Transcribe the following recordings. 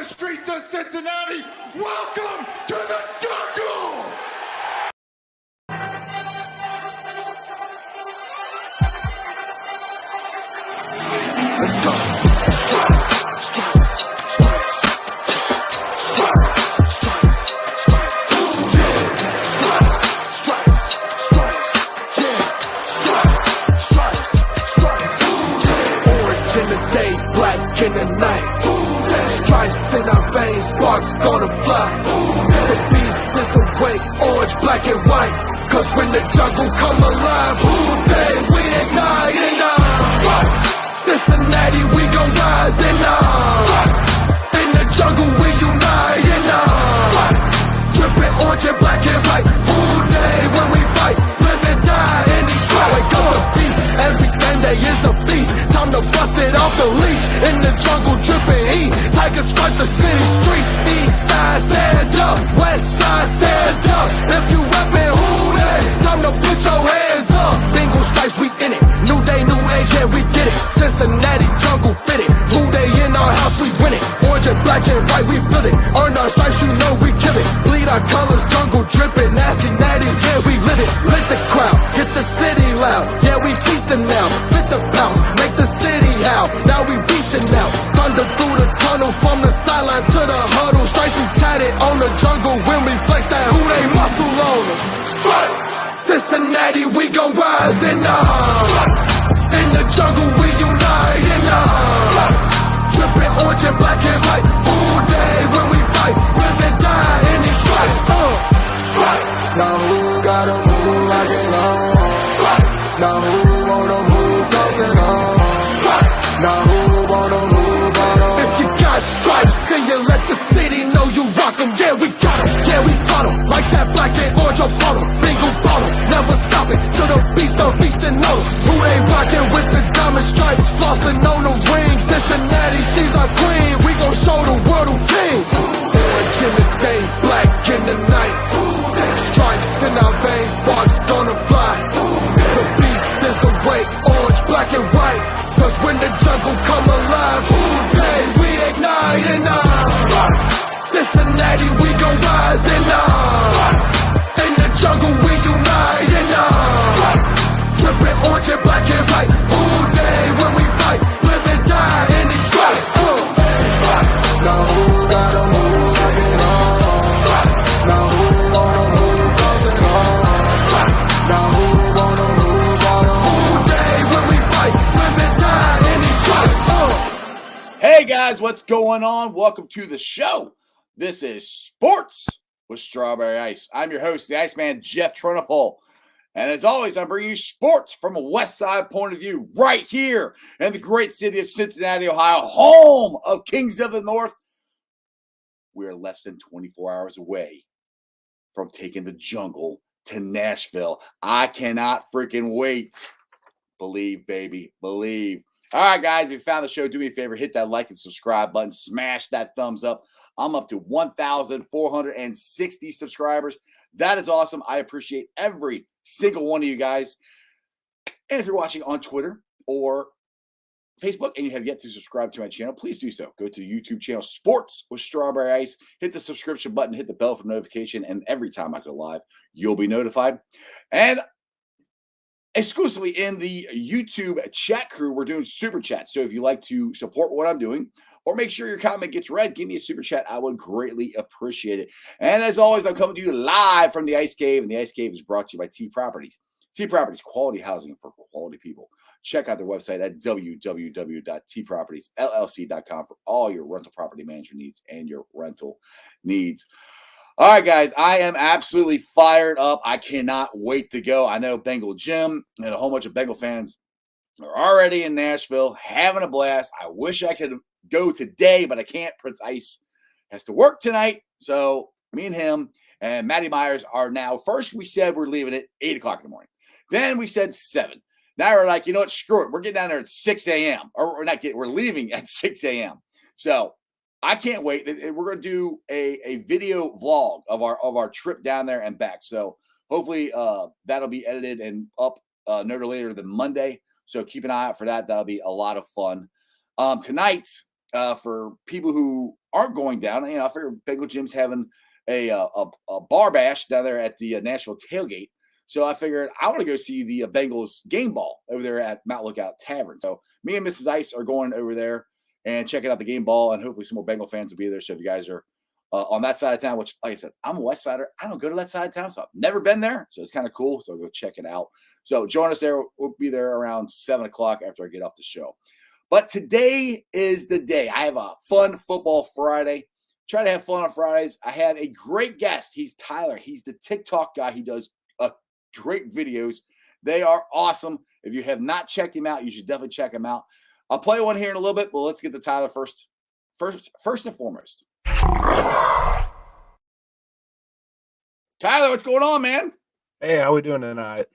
the streets of Cincinnati. Welcome to the jungle! Let's go. Stripes, stripes, stripes, stripes, stripes, stripes, yeah. Stripes, stripes, stripes, yeah. Stripes, stripes, stripes, yeah. Orange in the day, black in the night. Stripes in our veins, sparks gonna fly. The beast is awake, orange, black and white. Cause when the jungle come alive, who day we ignite and stripes. Cincinnati, we gon' rise and in the jungle we unite and dripping orange and black and white. All day when we fight, live and die in these stripes. Wake up the beast, every game day is a feast. Time to bust it off the leash. In the jungle dripping heat, tigers stripe the city streets. East side stand up, west side stand up. If you reppin' who they, time to put your hands up. Bengals stripes, we in it. New day, new age, yeah, we get it. Cincinnati jungle fitted. Who they in our house, we win it. Orange and black and white, we build it. Earn our stripes, you know we kill it. Bleed our colors, jungle dripping. Nasty, natty, yeah, we live it. Lit the crowd, get the city loud. Yeah, we feasting now. Fit the pounce, make the city howl. Now we beastin' now. Thunder through the tunnel, from the sideline to the huddle. Stripes we tatted on the jungle. When we flex that, who they muscle on them. Stripes, Cincinnati, we gon' rise and in the jungle we unite and dripping orange and black and white. All day when we fight, live and die in these stripes. Stripes. Now who gotta move like it on? Stripes. Now who wanna move dancing on? Stripes. Now who wanna move on? If you got stripes and you let the city know you rock 'em, yeah we got 'em, yeah we fought 'em. Like that black and orange upon 'em, Bengal bought 'em, never stop it till the beast of beast and know 'em. Who they rockin' with the diamond stripes, flossin' on the ring. Cincinnati, she's our queen, we gon' show the world who king. Orange in the day, black in the night. Stripes in our veins, sparks gonna fly. The beast is awake, orange, black and white. Cause when the jungle come alive, who day we ignite and Cincinnati, we gon' rise and in the jungle we unite and dripping orange and black and white. All day when we fight, live and die in these stripes. Now who gotta move like it on? Now who wanna move dancing on? Now who wanna move on? All day when we fight, live and die in these stripes. Hey guys, what's going on? Welcome to the show. This is Sports with Strawberry Ice. I'm your host, the Iceman, Jeff Tronopole. And as always, I'm bringing you sports from a West Side point of view right here in the great city of Cincinnati, Ohio, home of Kings of the North. We're less than 24 hours away from taking the jungle to Nashville. I cannot freaking wait. Believe, baby, believe. All right, guys, if you found the show, do me a favor, hit that like and subscribe button, smash that thumbs up. I'm up to 1,460 subscribers. That is awesome. I appreciate every single one of you guys. And if you're watching on Twitter or Facebook and you have yet to subscribe to my channel, please do so. Go to the YouTube channel, Sports with Strawberry Ice. Hit the subscription button, hit the bell for notification, and every time I go live, you'll be notified. And exclusively in the YouTube chat crew, we're doing super chats. So if you like to support what I'm doing or make sure your comment gets read, give me a super chat. I would greatly appreciate it. And as always, I'm coming to you live from the Ice Cave, and the Ice Cave is brought to you by T Properties. T Properties, quality housing for quality people. Check out their website at www.tpropertiesllc.com for all your rental property management needs and your rental needs. All right, guys, I am absolutely fired up. I cannot wait to go. I know Bengal Jim and a whole bunch of Bengal fans are already in Nashville having a blast. I wish I could go today, but I can't. Prince Ice has to work tonight. So me and him and Matty Myers are now, first we said we're leaving at 8 o'clock in the morning. Then we said 7. Now we're like, you know what, screw it. We're getting down there at 6 a.m. Or we're leaving at 6 a.m. So I can't wait. We're going to do a video vlog of our trip down there and back. So hopefully that'll be edited and up no later than Monday. So keep an eye out for that. That'll be a lot of fun. Tonight, for people who aren't going down, I figure Bengal Jim's having a bar bash down there at the Nashville tailgate. So I figured I want to go see the Bengals game ball over there at Mount Lookout Tavern. So me and Mrs. Ice are going over there and checking out the game ball, and hopefully some more Bengal fans will be there. So if you guys are on that side of town, which, like I said, I'm a West Sider. I don't go to that side of town, so I've never been there. So it's kind of cool. So I'll go check it out. So join us there. We'll be there around 7 o'clock after I get off the show. But today is the day. I have a fun football Friday. Try to have fun on Fridays. I have a great guest. He's Tyler. He's the TikTok guy. He does great videos. They are awesome. If you have not checked him out, you should definitely check him out. I'll play one here in a little bit, but let's get to Tyler first and foremost. Tyler, what's going on, man? Hey, how we doing tonight?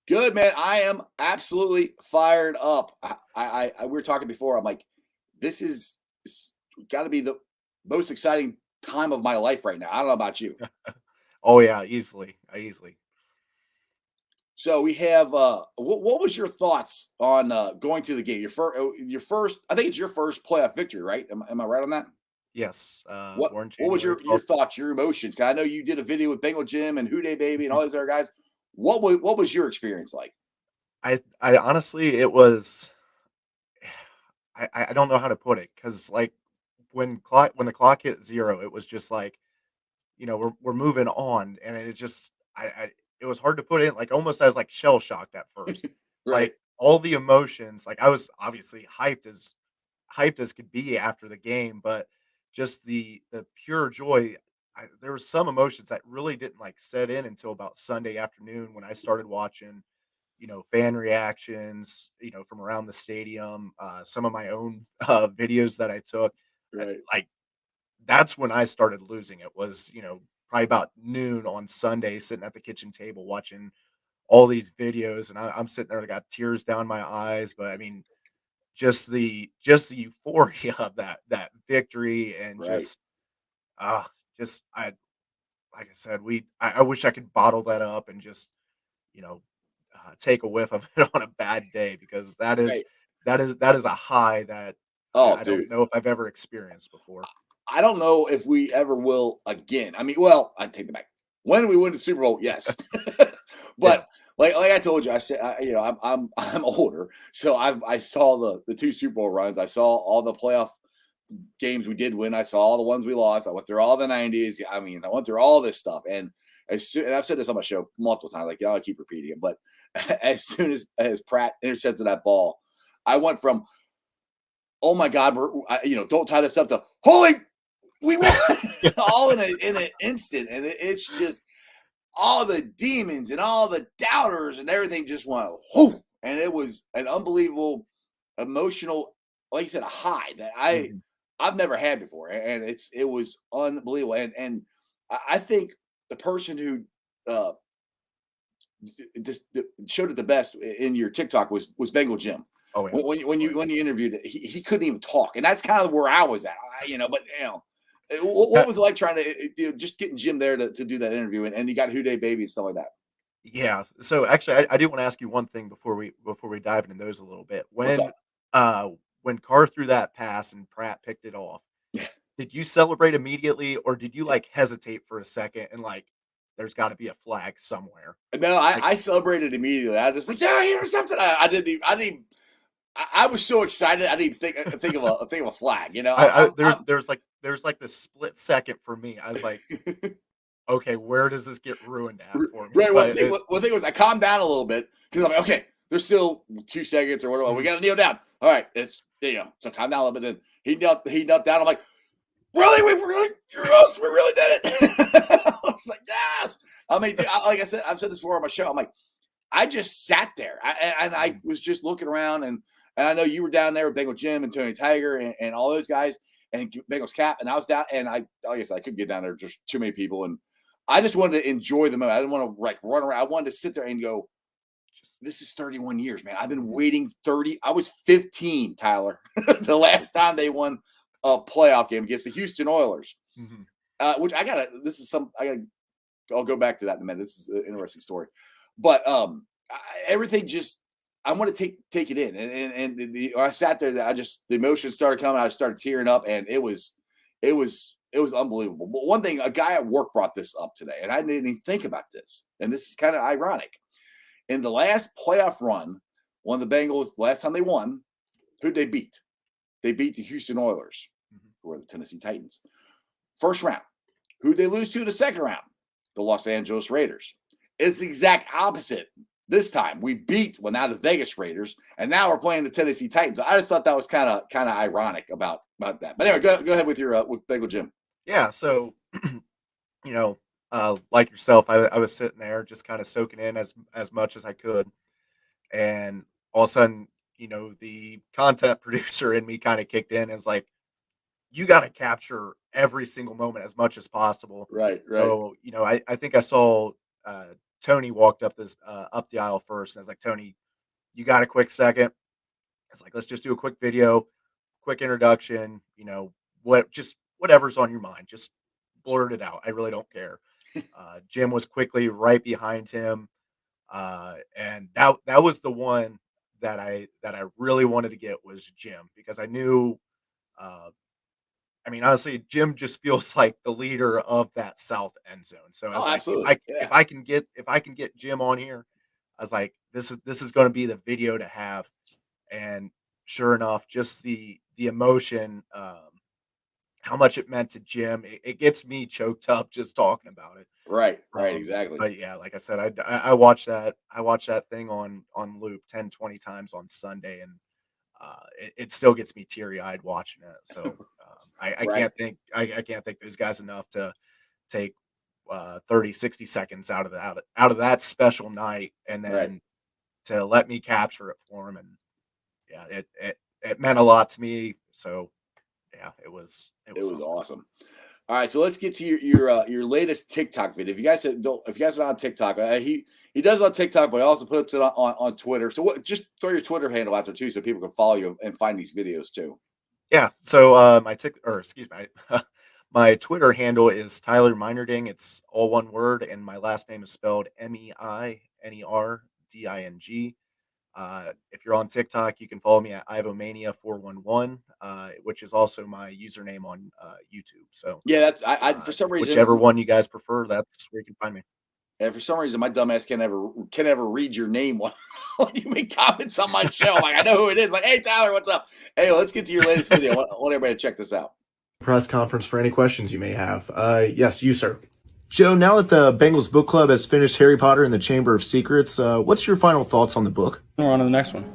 Good, man. I am absolutely fired up. I we were talking before. I'm like, this is got to be the most exciting time of my life right now. I don't know about you. Oh yeah, easily. So we have what was your thoughts on going to the game? Your first, I think it's your first playoff victory, right? Am I right on that? Yes. What was your thoughts, your emotions? 'Cause I know you did a video with Bengal Jim and Houday Baby and all these other guys. What was your experience like? I honestly, it was. I don't know how to put it because like when the clock hit 0, it was just like we're moving on, and it just it was hard to put in, like almost as like shell shocked at first, Right. like all the emotions. Like I was obviously hyped as could be after the game, but just the pure joy. There were some emotions that really didn't like set in until about Sunday afternoon when I started watching, fan reactions, from around the stadium, some of my own videos that I took. Right. Like that's when I started losing it. Was probably about noon on Sunday, sitting at the kitchen table watching all these videos, and I'm sitting there, I got tears down my eyes. But I mean, just the euphoria of that victory, and Right. just I like I said, I wish I could bottle that up and just you know take a whiff of it on a bad day, because that is Right. that is a high that Oh, I don't dude. know if I've ever experienced before. I don't know if we ever will again. I mean, well, I take it back. When we win the Super Bowl, yes. Yeah. But like I told you, I said, I'm older, so I saw the two Super Bowl runs. I saw all the playoff games we did win. I saw all the ones we lost. I went through all the '90s. I mean, I went through all this stuff, and and I've said this on my show multiple times. Like, I keep repeating it, but as soon as Pratt intercepted that ball, I went from, oh my God, don't tie this up, to holy, we won, all in an instant, and it's just all the demons and all the doubters and everything just went whoo, and it was an unbelievable emotional, like you said, a high that Mhm. I've never had before, and it was unbelievable, and I think the person who uh, just showed it the best in your TikTok was Bengal Jim. Oh yeah. When you interviewed it, he couldn't even talk, and that's kind of where I was at. But what That was it like trying to just getting Jim there to do that interview, and you got Houday Baby and stuff like that? Yeah. So actually, I do want to ask you one thing before we dive into those a little bit. What's up? When Carr threw that pass and Pratt picked it off, Yeah. did you celebrate immediately, or did you like hesitate for a second and like there's got to be a flag somewhere? No, Like I celebrated immediately. I just like, yeah, he intercepted. I was so excited. I didn't even think of a flag. I there's like this split second for me. I was like, okay, where does this get ruined at for me? Right. But it, One thing was I calmed down a little bit because I'm like, okay, there's still 2 seconds or whatever. We mhm. got to kneel down. All right, it's so calm down a little bit. Then he knelt down. I'm like, really, yes, we really did it. I was like, yes. I mean, dude, like I said, I've said this before on my show. I'm like, I just sat there, and I was just looking around, and I know you were down there with Bengal Jim and Tony Tiger and all those guys and Bengals Cap, and I was down, and like I said, I couldn't get down there. There's too many people, and I just wanted to enjoy the moment. I didn't want to like run around. I wanted to sit there and go, Just this is 31 years, man. I've been mhm, waiting 30. I was 15, Tyler, the last time they won a playoff game against the Houston Oilers. mhm. Which I'll go back to that in a minute. This is an interesting story. But everything just I want to take it in, and I sat there. The emotions started coming. I started tearing up, and it was unbelievable. But one thing, a guy at work brought this up today, and I didn't even think about this. And this is kind of ironic. In the last playoff run, one of the Bengals, last time they won, who'd they beat? They beat the Houston Oilers, who are the Tennessee Titans. First round. Who'd they lose to in the second round? The Los Angeles Raiders. It's the exact opposite. This time we beat now the Vegas Raiders, and now we're playing the Tennessee Titans. I just thought that was kind of ironic about that. But anyway, go ahead with your with Bengal Jim. Yeah, so like yourself, I was sitting there just kind of soaking in as much as I could, and all of a sudden, the content producer in me kind of kicked in and was like, you got to capture every single moment as much as possible. Right. So, I think I saw Tony walked up the aisle first, and I was like, Tony, you got a quick second? It's like, let's just do a quick video, quick introduction, whatever's on your mind, just blurt it out. I really don't care. Jim was quickly right behind him. And that was the one that I really wanted to get was Jim, because I knew, honestly, Jim just feels like the leader of that South end zone. So I was like, absolutely. if I can get Jim on here, I was like, this is going to be the video to have. And sure enough, just the emotion, how much it meant to Jim, it gets me choked up just talking about it. Right, exactly. But yeah, like I said, I watched that thing on loop 10, 20 times on Sunday, and it still gets me teary eyed watching it. So I can't thank those guys enough to take 30, 60 seconds out of that special night, and then to let me capture it for them. And yeah, it meant a lot to me. So yeah, it was awesome. All right, so let's get to your latest TikTok video. If you guys are on TikTok, he does it on TikTok, but he also puts it on Twitter. So just throw your Twitter handle out there too, so people can follow you and find these videos too. Yeah. So my Twitter handle is Tyler Meinerding. It's all one word, and my last name is spelled MEINERDING. If you're on TikTok, you can follow me at Ivomania411, which is also my username on YouTube. So yeah, that's I for some reason, whichever one you guys prefer, that's where you can find me. And for some reason, my dumbass can never read your name when you make comments on my show. Like, I know who it is. Like, hey Tyler, what's up? Hey, let's get to your latest video. I want everybody to check this out. Press conference for any questions you may have. Yes, you, sir. Joe, now that the Bengals book club has finished Harry Potter and the Chamber of Secrets, what's your final thoughts on the book? We're on to the next one.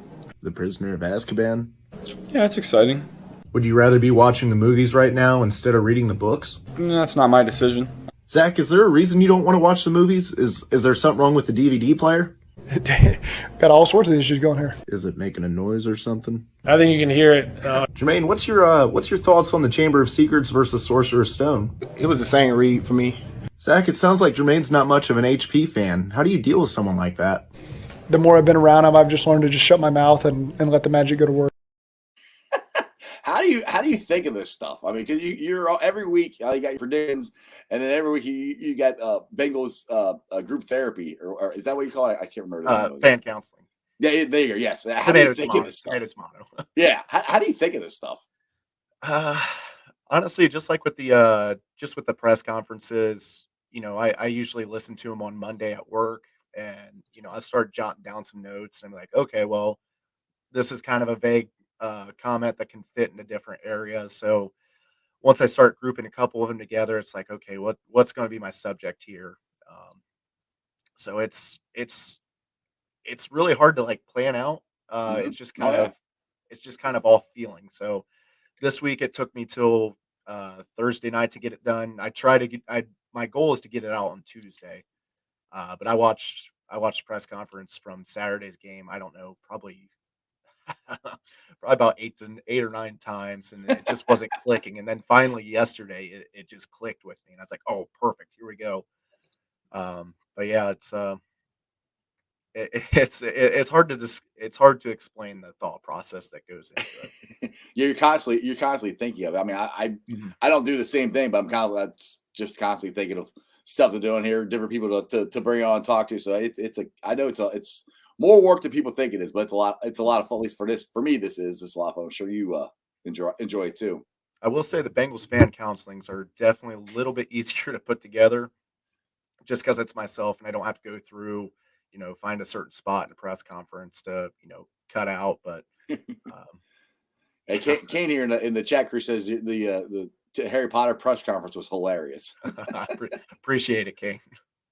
The Prisoner of Azkaban? Yeah, it's exciting. Would you rather be watching the movies right now instead of reading the books? That's not my decision. Zach, is there a reason you don't want to watch the movies? Is there something wrong with the DVD player? Got all sorts of issues going here. Is it making a noise or something? I think you can hear it. Jermaine, what's your thoughts on the Chamber of Secrets versus Sorcerer's Stone? It was the same read for me. Zach, it sounds like Jermaine's not much of an HP fan. How do you deal with someone like that? The more I've been around him, I've just learned to just shut my mouth and let the magic go to work. How do you think of this stuff? I mean, because you're every week you got your predictions, and then every week you got Bengals group therapy, or is that what you call it? I can't remember. Fan counseling. Yeah, there you go. Yes. How do you think of this stuff? Yeah. How do you think of this stuff? Honestly, just like with the press conferences, I usually listen to them on Monday at work, and I start jotting down some notes, and I'm like, okay, well, this is kind of a vague comment that can fit into different areas. So once I start grouping a couple of them together, it's like, okay, what's going to be my subject here? So it's really hard to like plan out. It's just kind of all feeling. So this week it took me till Thursday night to get it done. My goal is to get it out on Tuesday. But I watched the press conference from Saturday's game. I don't know, probably about 8 or 9 times, and it just wasn't clicking. And then finally yesterday, it just clicked with me, and I was like, "Oh, perfect, here we go." But yeah, it's hard to explain the thought process that goes into it. You're constantly thinking of it. I mean, I don't do the same thing, but I'm kind of just constantly thinking of stuff to do in here, different people to bring on and talk to. So I know it's more work than people think it is, but it's a lot of fun. At least for me, this is a lot of fun. I'm sure you enjoy it too. I will say the Bengals fan counselings are definitely a little bit easier to put together just because it's myself and I don't have to go through, find a certain spot in a press conference to, cut out. But um, Hey, Kane here in the chat crew says the Harry Potter press conference was hilarious. appreciate it, King.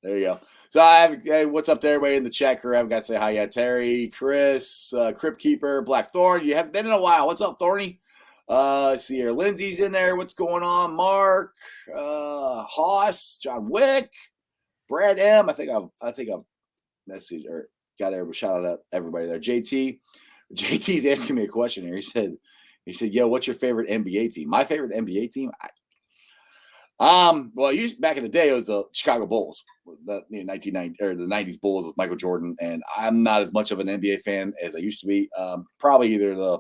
There you go. So I have hey, what's up to everybody in the chat crew? I've got to say hi. Yeah, Terry, Chris, Crypt Keeper, Black Thorn. You haven't been in a while. What's up, Thorny? Let's see here. Lindsay's in there. What's going on? Mark, Haas, John Wick, Brad M. I think I've messaged or got everybody shout out everybody there. JT's asking me a question here. He said, "Yo, what's your favorite NBA team?" My favorite NBA team. Well, back in the day, it was the Chicago Bulls, the 1990 or the 90s Bulls with Michael Jordan, and I'm not as much of an NBA fan as I used to be. Probably either the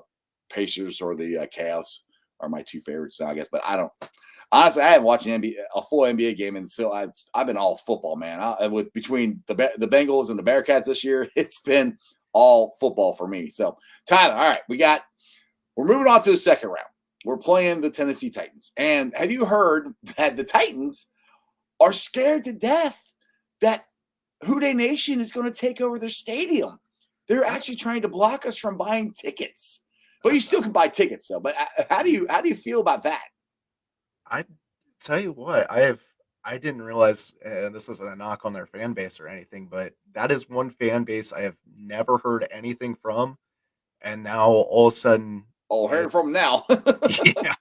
Pacers or the Cavs are my two favorites now, I guess. But I don't honestly, I haven't watched a full NBA game, and so I've been all football, man. With between the Bengals and the Bearcats this year, it's been all football for me. So Tyler, all right, we're moving on to the second round. We're playing the Tennessee Titans. And have you heard that the Titans are scared to death that Houday Nation is going to take over their stadium? They're actually trying to block us from buying tickets. But you still can buy tickets, though. But how do you feel about that? I tell you what, I didn't realize, and this isn't a knock on their fan base or anything, but that is one fan base I have never heard anything from. And now all of a sudden, Hearing from them now. yeah.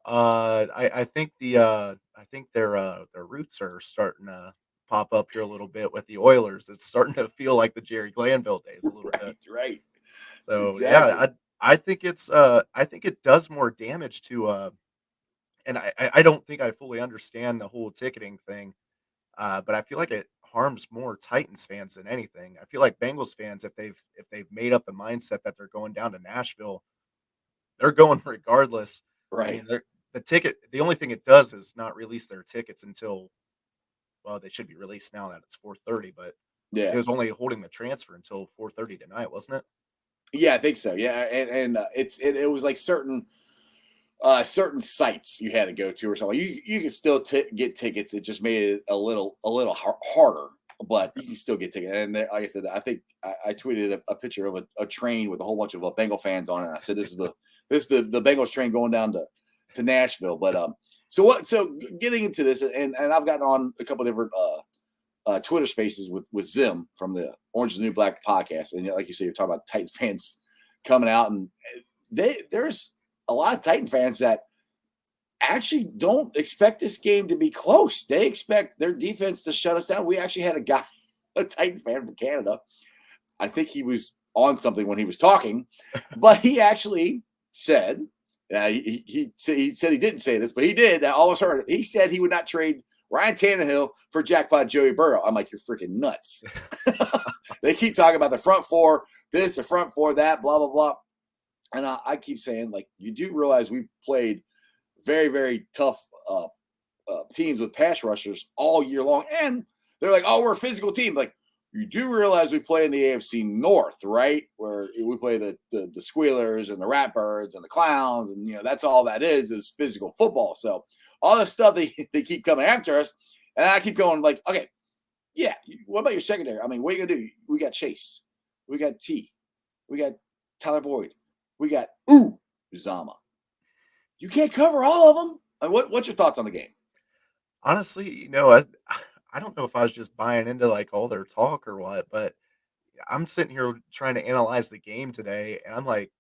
I think their roots are starting to pop up here a little bit with the Oilers. It's starting to feel like the Jerry Glanville days a little bit. Right. So Exactly. yeah, I think I think it does more damage to and I don't think I fully understand the whole ticketing thing. But I feel like it harms more Titans fans than anything. I feel like Bengals fans, if they've made up the mindset that they're going down to Nashville, they're going regardless. I Right. mean, the only thing it does is not release their tickets until, well, they should be released now that it's 4:30, but it Yeah. was only holding the transfer until 4:30 tonight, wasn't it? Yeah, I think so. Yeah, and it was like certain sites you had to go to or something. You can still get tickets. It just made it a little harder, but you can still get tickets. And like I said, I think I tweeted a picture of a train with a whole bunch of Bengal fans on it. And I said, this is the Bengals train going down to Nashville. But so getting into this, and I've gotten on a couple different Twitter spaces with Zim from the Orange is the New Black podcast, and like you said, you're talking about Titans fans coming out, and there's a lot of Titan fans that actually don't expect this game to be close. They expect their defense to shut us down. We actually had a Titan fan from Canada. I think he was on something when he was talking, but he actually said, he said he didn't say this, but he did. I always heard it. He said he would not trade Ryan Tannehill for jackpot Joey Burrow. I'm like, you're freaking nuts. They keep talking about the front four, this, the front four, that, blah, blah, blah. And I keep saying, like, you do realize we've played very, very tough teams with pass rushers all year long. And they're like, oh, we're a physical team. Like, you do realize we play in the AFC North, right? Where we play the Squealers and the Ratbirds and the Clowns. And, that's all that is physical football. So all this stuff, they keep coming after us. And I keep going like, okay, yeah, what about your secondary? I mean, what are you going to do? We got Chase. We got T. We got Tyler Boyd. We got Uzama. You can't cover all of them. What's your thoughts on the game? Honestly, I don't know if I was just buying into like all their talk or what, but I'm sitting here trying to analyze the game today, and I'm like,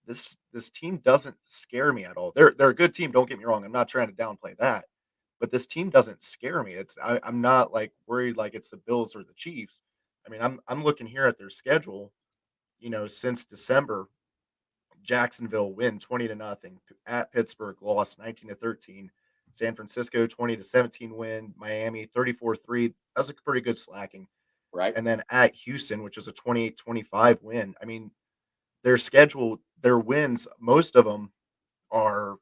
this team doesn't scare me at all. They're a good team. Don't get me wrong. I'm not trying to downplay that, but this team doesn't scare me. I'm not like worried like it's the Bills or the Chiefs. I mean, I'm looking here at their schedule. Since December, Jacksonville win 20-0 at Pittsburgh, lost 19-13. San Francisco 20-17 win. Miami 34-3. That was a pretty good slacking. Right. And then at Houston, which was a 28-25 win. I mean, their schedule, their wins, most of them are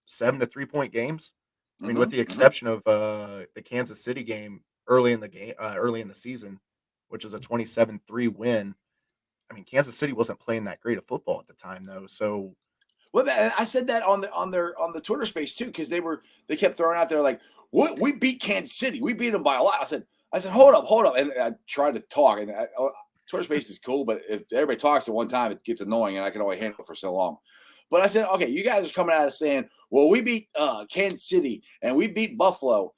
7 to 3 point games. I mean, with the exception of the Kansas City game early in the season, which was a 27-3 win. I mean, Kansas City wasn't playing that great of football at the time, though. So, Well, I said that on the Twitter space too, because they kept throwing out there like, "What, we beat Kansas City, we beat them by a lot." I said, hold up, and I tried to talk. And Twitter space is cool, but if everybody talks at one time, it gets annoying, and I can only handle it for so long. But I said, okay, you guys are coming out of saying, well, we beat Kansas City and we beat Buffalo.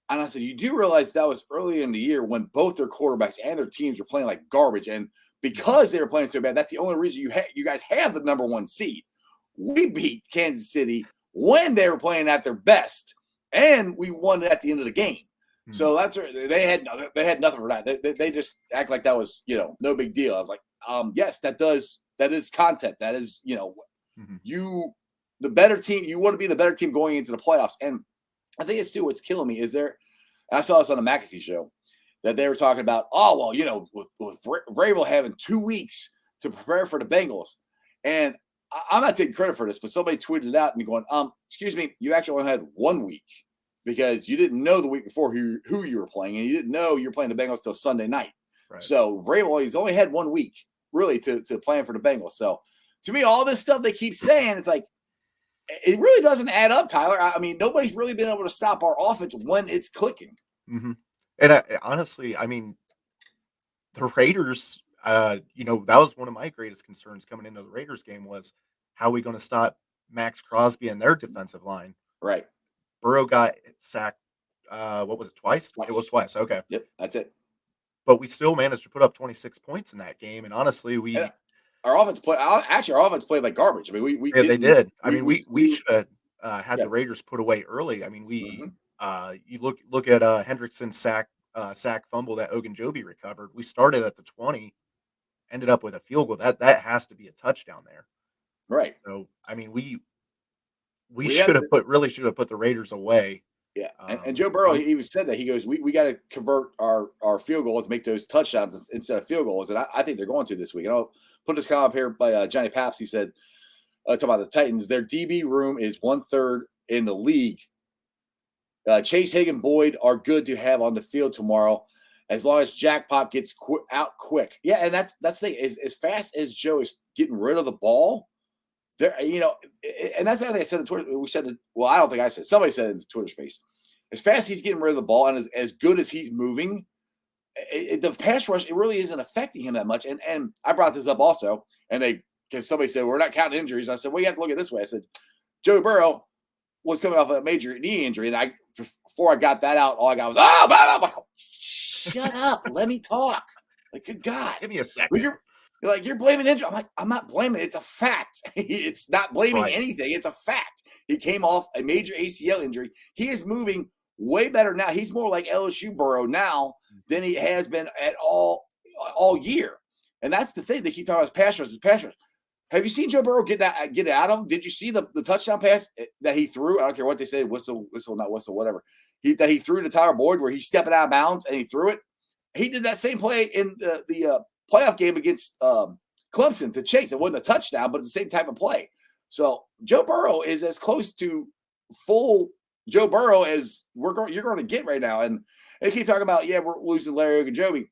And I said, you do realize that was early in the year when both their quarterbacks and their teams were playing like garbage. And because they were playing so bad, that's the only reason you guys have the number 1 seed. We beat Kansas City when they were playing at their best, and we won at the end of the game. So that's they had nothing for that. They just act like that was no big deal. I was like, yes, that is content. That is you the better team. You want to be the better team going into the playoffs. And I think it's too what's killing me is I saw this on the McAfee show that they were talking about. Oh well, with Vrabel having 2 weeks to prepare for the Bengals, and I'm not taking credit for this, but somebody tweeted it out and going, excuse me, you actually only had 1 week because you didn't know the week before who you were playing, and you didn't know you were playing the Bengals till Sunday night. Right. So Vrabel, he's only had 1 week really to plan for the Bengals. So to me, all this stuff they keep saying, it's like it really doesn't add up, Tyler. I mean, nobody's really been able to stop our offense when it's clicking. Mm-hmm. And honestly, I mean, the Raiders. That was one of my greatest concerns coming into the Raiders game was how are we going to stop Max Crosby and their defensive line? Right. Burrow got sacked. What was it? Twice? It was twice. Okay. Yep. That's it. But we still managed to put up 26 points in that game. And honestly, our offense played like garbage. I mean, they did. I mean, we should have had the Raiders put away early. I mean, you look at Hendrickson's sack fumble that Ogunjobi recovered. We started at the 20. Ended up with a field goal. That has to be a touchdown there. Right. So, I mean, we should have put the Raiders away. Yeah. And Joe Burrow, he said that. He goes, we got to convert our field goals, make those touchdowns instead of field goals. And I think they're going to this week. And I'll put this comment up here by Johnny Paps. He said, talking about the Titans, their DB room is 1/3 in the league. Chase, Hagan, Boyd are good to have on the field tomorrow, as long as Jackpot gets out quick. Yeah, and that's the thing. As fast as Joe is getting rid of the ball, there, and that's the other thing I said on Twitter. We said, well, I don't think I said. Somebody said it in the Twitter space. As fast as he's getting rid of the ball and as good as he's moving, the pass rush, it really isn't affecting him that much. And I brought this up also, and because somebody said, we're not counting injuries. And I said, well, you have to look at it this way. I said, Joe Burrow was coming off a major knee injury, and before I got that out, all I got was, blah, blah, blah. Shut up. Let me talk. Like, good God. Give me a second. You're blaming injury. I'm like, I'm not blaming it. It's a fact. It's not blaming anything. It's a fact. He came off a major ACL injury. He is moving way better now. He's more like LSU Burrow now than he has been at all year. And that's the thing. They keep talking about pass rush. Have you seen Joe Burrow get it out of him? Did you see the touchdown pass that he threw? I don't care what they say, whistle, not whistle, whatever. That he threw to Tyler Boyd where he's stepping out of bounds and he threw it. He did that same play in the playoff game against Clemson to Chase. It wasn't a touchdown, but it's the same type of play. So Joe Burrow is as close to full Joe Burrow as you're going to get right now. And they keep talking about, we're losing Larry Ogunjobi.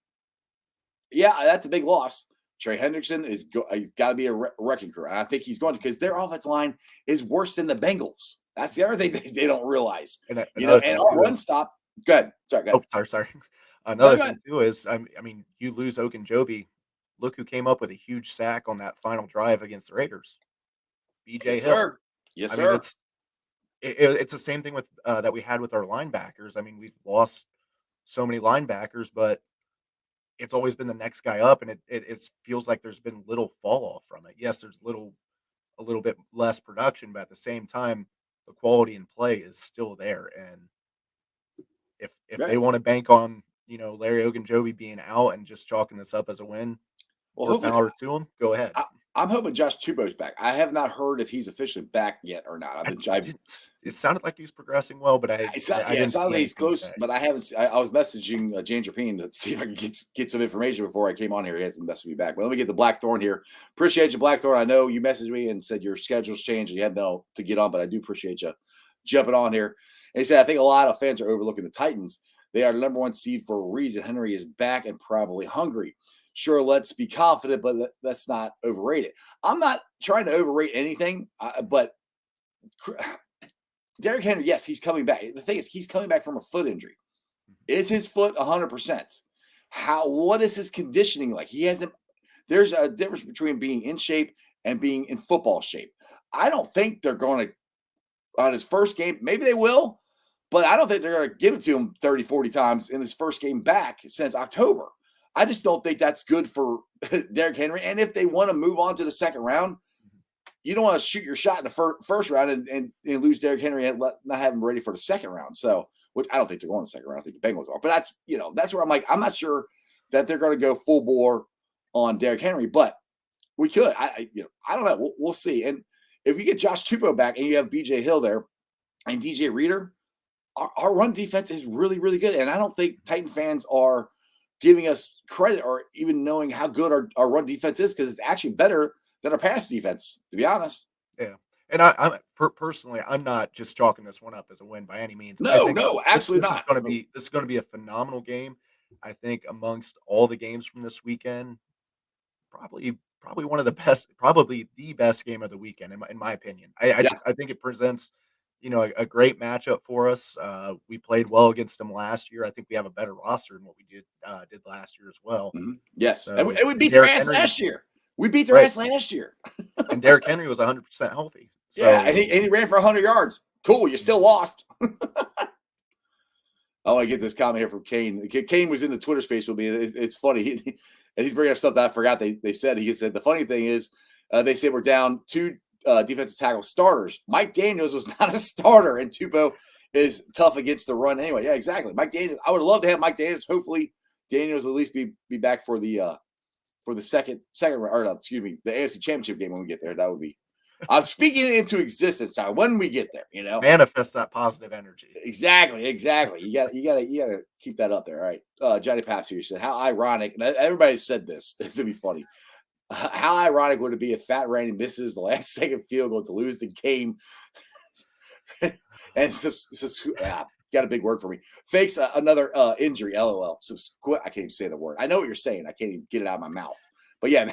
Yeah, that's a big loss. Trey Hendrickson he's got to be a wrecking crew. And I think he's going to, because their offensive line is worse than the Bengals. That's the other thing they don't realize. And our run stop. Go ahead. Sorry, go ahead. Oh, sorry. Another thing too is, I mean, you lose Ogunjobi. Look who came up with a huge sack on that final drive against the Raiders. BJ Hill. Yes, sir. Mean, it's the same thing with that we had with our linebackers. I mean, we've lost so many linebackers, but it's always been the next guy up, and it feels like there's been little fall off from it. Yes, there's a little bit less production, but at the same time, the quality in play is still there. And if they want to bank on Larry Ogunjobi being out and just chalking this up as a win, or power to him, go ahead. I'm hoping Josh Tubo's back. I have not heard if he's officially back yet or not. It sounded like he's progressing well, but it sounded like he's close. But I haven't. I was messaging James Rapine to see if I could get some information before I came on here. He hasn't messaged me back. But let me get the Blackthorn here. Appreciate you, Blackthorn. I know you messaged me and said your schedule's changed and you haven't been able to get on, but I do appreciate you jumping on here. And he said, I think a lot of fans are overlooking the Titans. They are the number 1 seed for a reason. Henry is back and probably hungry. Sure, let's be confident, but let's not overrate it. I'm not trying to overrate anything, but Derrick Henry, yes, he's coming back. The thing is, he's coming back from a foot injury. Is his foot 100%? What is his conditioning like? There's a difference between being in shape and being in football shape. I don't think they're going to, on his first game, maybe they will, but I don't think they're going to give it to him 30, 40 times in his first game back since October. I just don't think that's good for Derrick Henry. And if they want to move on to the second round, you don't want to shoot your shot in the first round and lose Derrick Henry and not have him ready for the second round. So, which I don't think they're going to the second round. I think the Bengals are. But that's where I'm like, I'm not sure that they're going to go full bore on Derrick Henry, but we could. I don't know. We'll see. And if you get Josh Tupou back and you have BJ Hill there and DJ Reader, our run defense is really, really good. And I don't think Titan fans are giving us credit or even knowing how good our run defense is, because it's actually better than our pass defense, to be honest. Yeah. And I'm personally, I'm not just chalking this one up as a win by any means. No, absolutely not. This is going to be a phenomenal game. I think amongst all the games from this weekend, probably one of the best, probably the best game of the weekend, in my opinion. I think it presents, a great matchup for us. We played well against them last year. I think we have a better roster than what we did last year as well. Mm-hmm. Yes, So, and we beat their ass last year. We beat their ass last year. And Derrick Henry was 100% healthy. So, yeah, and he ran for 100 yards. Cool, you still lost. I want to get this comment here from Kane. Kane was in the Twitter space with me. It's funny. And he's bringing up stuff that I forgot they said. He said, the funny thing is, they said we're down 2 defensive tackle starters. Mike Daniels was not a starter, and Tupou is tough against the run anyway. Yeah, exactly. Mike Daniels. I would love to have Mike Daniels. Hopefully, Daniels will at least be back for the second round, or the AFC Championship game when we get there. That would be. I'm speaking it into existence, Ty, when we get there. Manifest that positive energy. Exactly. You got to keep that up there. All right, Johnny Paps here said, "How ironic!" And everybody said this. This would be funny. How ironic would it be if Fat Randy misses the last second field goal to lose the game? And got a big word for me. Fakes another injury. LOL. I can't even say the word. I know what you're saying. I can't even get it out of my mouth. But yeah,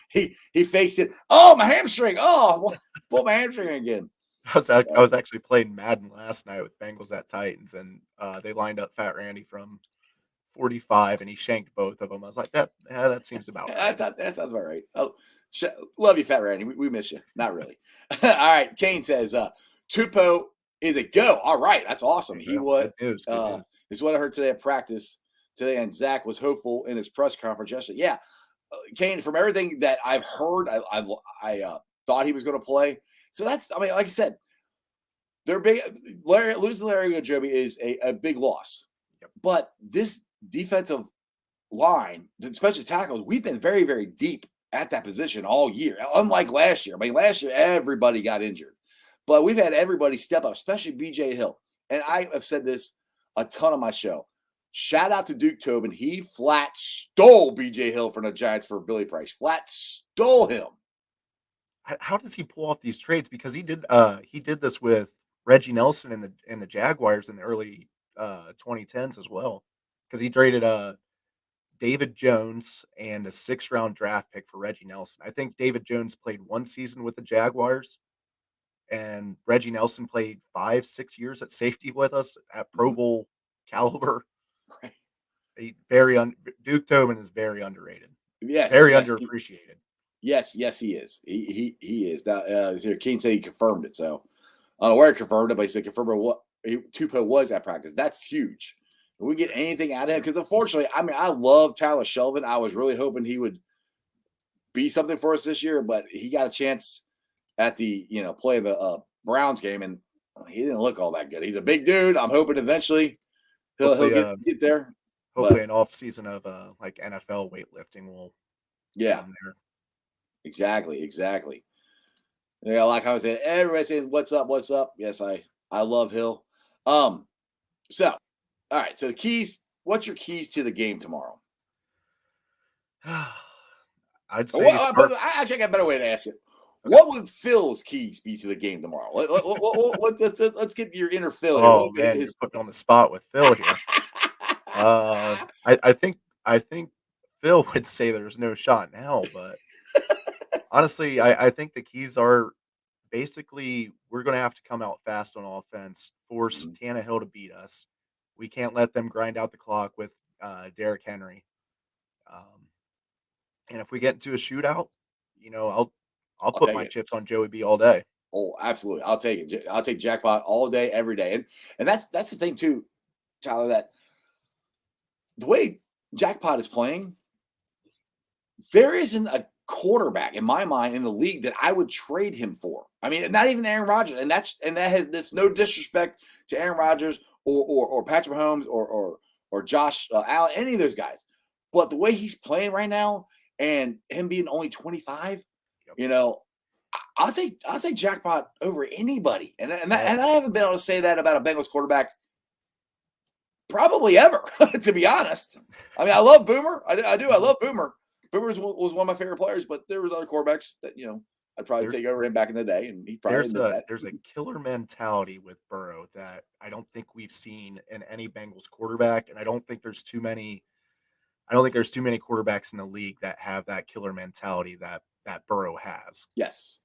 he fakes it. Oh, my hamstring. Oh, pull my hamstring again. I was actually playing Madden last night with Bengals at Titans, and they lined up Fat Randy from 45, and he shanked both of them. I was like, that seems about right. That sounds about right. Oh, love you, Fat Randy. We miss you. Not really. All right. Kane says, Tupou is a go. All right. That's awesome. He was. Good news. Is what I heard today at practice today, and Zach was hopeful in his press conference yesterday. Yeah. Kane, from everything that I've heard, I thought he was going to play. So that's, like I said, they're big. Losing Larry Ogunjobi is a big loss. Yep. But this defensive line, especially tackles, we've been very, very deep at that position all year. Unlike last year. Last year, everybody got injured. But we've had everybody step up, especially BJ Hill. And I have said this a ton on my show. Shout out to Duke Tobin. He flat stole BJ Hill from the Giants for Billy Price. Flat stole him. How does he pull off these trades? Because he did this with Reggie Nelson in the Jaguars in the early 2010s as well. Because he traded David Jones and a 6th-round draft pick for Reggie Nelson. I think David Jones played 1 season with the Jaguars, and Reggie Nelson played 5-6 years at safety with us at Pro Bowl caliber. Right. Duke Tobin is very underrated. Yes, very underappreciated. Yes, he is. He is. Here, Kane said he confirmed it. So I don't know where he confirmed it, but he said confirmed what Tupou was at practice. That's huge. If we get anything out of him, because unfortunately, I love Tyler Shelvin. I was really hoping he would be something for us this year, but he got a chance at the play the Browns game, and he didn't look all that good. He's a big dude. I'm hoping eventually he'll get there. Hopefully, an off season of like NFL weightlifting will. Yeah. There. Exactly. Yeah, like I was saying, everybody saying, "What's up? What's up?" Yes, I love Hill. So, all right. So the keys. What's your keys to the game tomorrow? I'd say. Actually, I got a better way to ask it. What would Phil's keys be to the game tomorrow? Let's get your inner Phil here. Oh man, you're putting on the spot with Phil here. I think Phil would say there's no shot in hell, but honestly, I think the keys are basically we're going to have to come out fast on offense, force Tannehill to beat us. We can't let them grind out the clock with Derrick Henry. And if we get into a shootout, I'll put take my it. chips on Joey B all day. Oh, absolutely. I'll take it. I'll take jackpot all day, every day. And that's the thing too, Tyler, that the way jackpot is playing, there isn't a quarterback in my mind in the league that I would trade him for. I mean, not even Aaron Rodgers. And that's no disrespect to Aaron Rodgers or Patrick Mahomes or Josh Allen, any of those guys. But the way he's playing right now and him being only 25, I'll take jackpot over anybody. And I haven't been able to say that about a Bengals quarterback probably ever, to be honest. I mean, I love Boomer. I do. I love Boomer. Boomer was one of my favorite players, but there was other quarterbacks that, I'd probably take over him back in the day, and he probably admit that. There's a killer mentality with Burrow that I don't think we've seen in any Bengals quarterback, and I don't think there's too many quarterbacks in the league that have that killer mentality that Burrow has. Yes.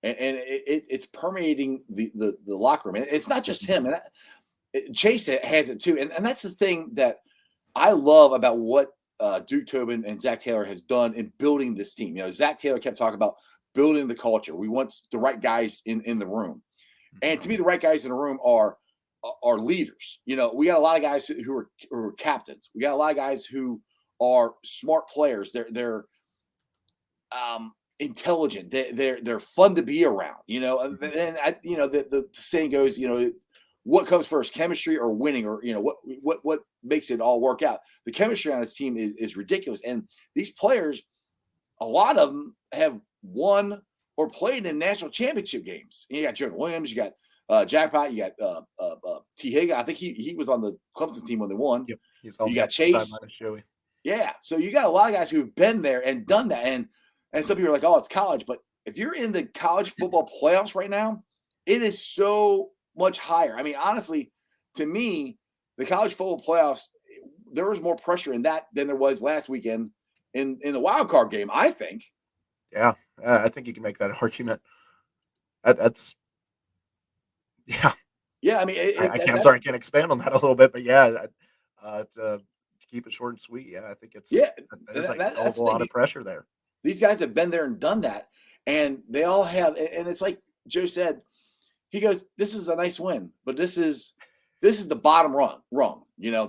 And it's permeating the locker room. And it's not just him. And Chase has it too. And that's the thing that I love about what Duke Tobin and Zach Taylor has done in building this team. Zach Taylor kept talking about building the culture. We want the right guys in the room. And to me, the right guys in the room are leaders. We got a lot of guys who are captains. We got a lot of guys who are smart players. They're intelligent. They're fun to be around. And the saying goes, what comes first, chemistry or winning, or what makes it all work out? The chemistry on this team is ridiculous, and these players, a lot of them have won or played in national championship games. You got Jordan Williams, you got Jackpot, you got T. Higgins. I think he was on the Clemson team when they won. Yep, you got Chase. Yeah, so you got a lot of guys who've been there and done that, and some people are like, oh, it's college, but if you're in the college football playoffs right now, it is so much higher. I mean, honestly, to me, the college football playoffs, there was more pressure in that than there was last weekend in the wild card game, I think. Yeah, I think you can make that argument. That's yeah. Yeah, I mean, I'm sorry, I can't expand on that a little bit, but yeah, to keep it short and sweet, yeah, I think there's a lot of pressure there. These guys have been there and done that, and they all have. And it's like Joe said, he goes, "This is a nice win, but this is the bottom rung.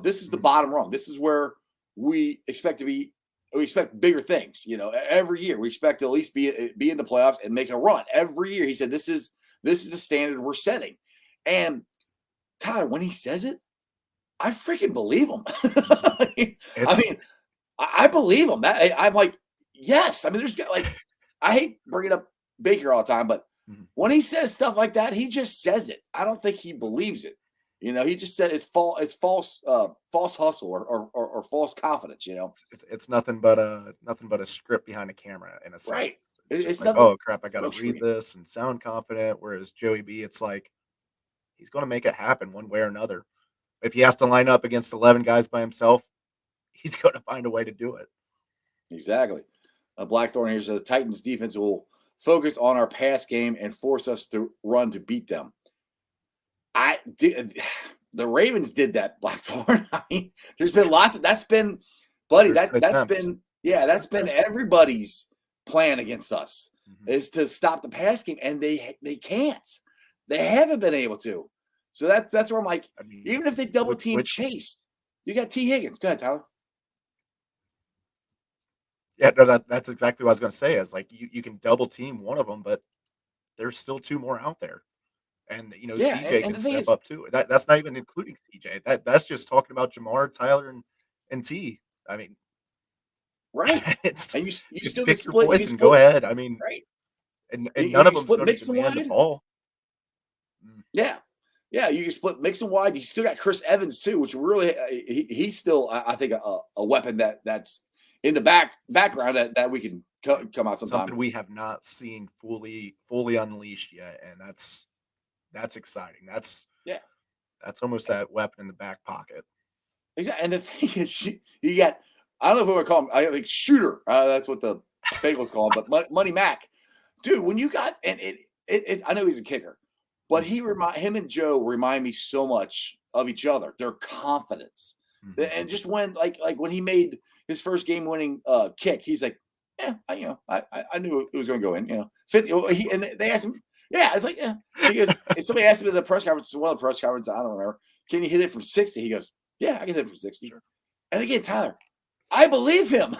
This is the bottom rung. This is where we expect to be. We expect bigger things. Every year we expect to at least be in the playoffs and make a run. Every year, he said, this is the standard we're setting." And Tyler, when he says it, I freaking believe him. I believe him. I'm like, yes. I mean, I hate bringing up Baker all the time, but when he says stuff like that, he just says it. I don't think he believes it. He just said it's false hustle or false confidence. It's nothing but a script behind a camera in a sense. Right. It's like, oh crap, I got to read this and sound confident. Whereas Joey B, it's like he's going to make it happen one way or another. If he has to line up against 11 guys by himself, he's going to find a way to do it. Exactly. Blackthorn here says the Titans defense will focus on our pass game and force us to run to beat them. The Ravens did that, Blackthorn. I mean, there's been lots of that's been everybody's plan against us is to stop the pass game, and they can't. They haven't been able to. So that's where I'm like, even if they double team Chase, you got T. Higgins. Go ahead, Tyler. Yeah, no, that's exactly what I was going to say. Is like you can double team one of them, but there's still two more out there, and CJ can step up too. That's not even including CJ. That's just talking about Jamar, Tyler, and T. I mean, right? And you still pick get your split. poison. Go ahead. I mean, right? And none of them going to demand the ball. Yeah, you can split mix and wide. You still got Chris Evans too, which really he's still I think a weapon that's in the background that we can come out sometime. Something we have not seen fully unleashed yet, and that's exciting. That's almost that weapon in the back pocket. Exactly. And the thing is, you got, I don't know who I call him. I think Shooter. That's what the Bengals call him, but Money Mac. Dude, when you got, and I know he's a kicker, but him and Joe remind me so much of each other. Their confidence. Mm-hmm. And just when, like when he made his first game-winning kick, he's like, yeah, I knew it was going to go in, 50. And they asked him, yeah, it's like, yeah. He goes, and somebody asked him in the press conference, one of the press conferences, I don't remember, can you hit it from 60? He goes, yeah, I can hit it from 60. Sure. And again, Tyler, I believe him.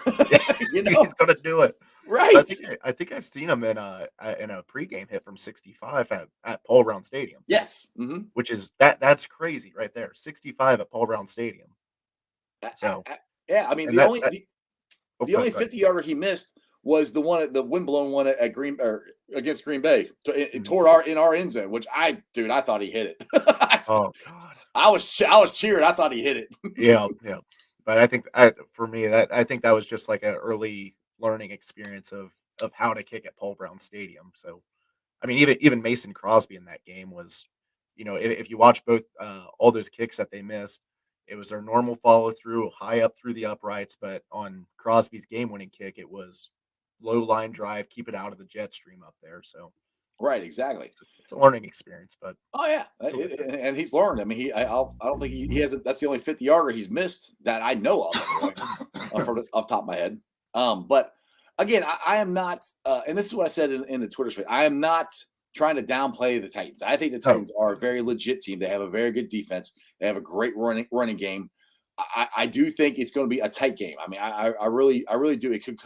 He's going to do it. Right. I think I've seen him in a pregame hit from 65 at Paul Brown Stadium. Yes. Mm-hmm. Which is that's crazy right there. 65 at Paul Brown Stadium. So yeah, I mean the only 50-yarder he missed was the windblown one at against Green Bay toward in our end zone, which I thought he hit it. Oh God, I was cheering. I thought he hit it. yeah. But I think for me I think that was just like an early learning experience of how to kick at Paul Brown Stadium. So, I mean, even Mason Crosby in that game was, if you watch both all those kicks that they missed, it was their normal follow through, high up through the uprights. But on Crosby's game-winning kick, it was low line drive, keep it out of the jet stream up there. So, right, exactly. It's a learning experience, but yeah, and he's learned. I mean, I don't think he hasn't. That's the only 50-yarder he's missed that I know of, off the top of my head. But again, I am not, and this is what I said in the Twitter space. I am not trying to downplay the Titans. I think the Titans are a very legit team. They have a very good defense. They have a great running game. I do think it's going to be a tight game. I mean, I really do. It's going to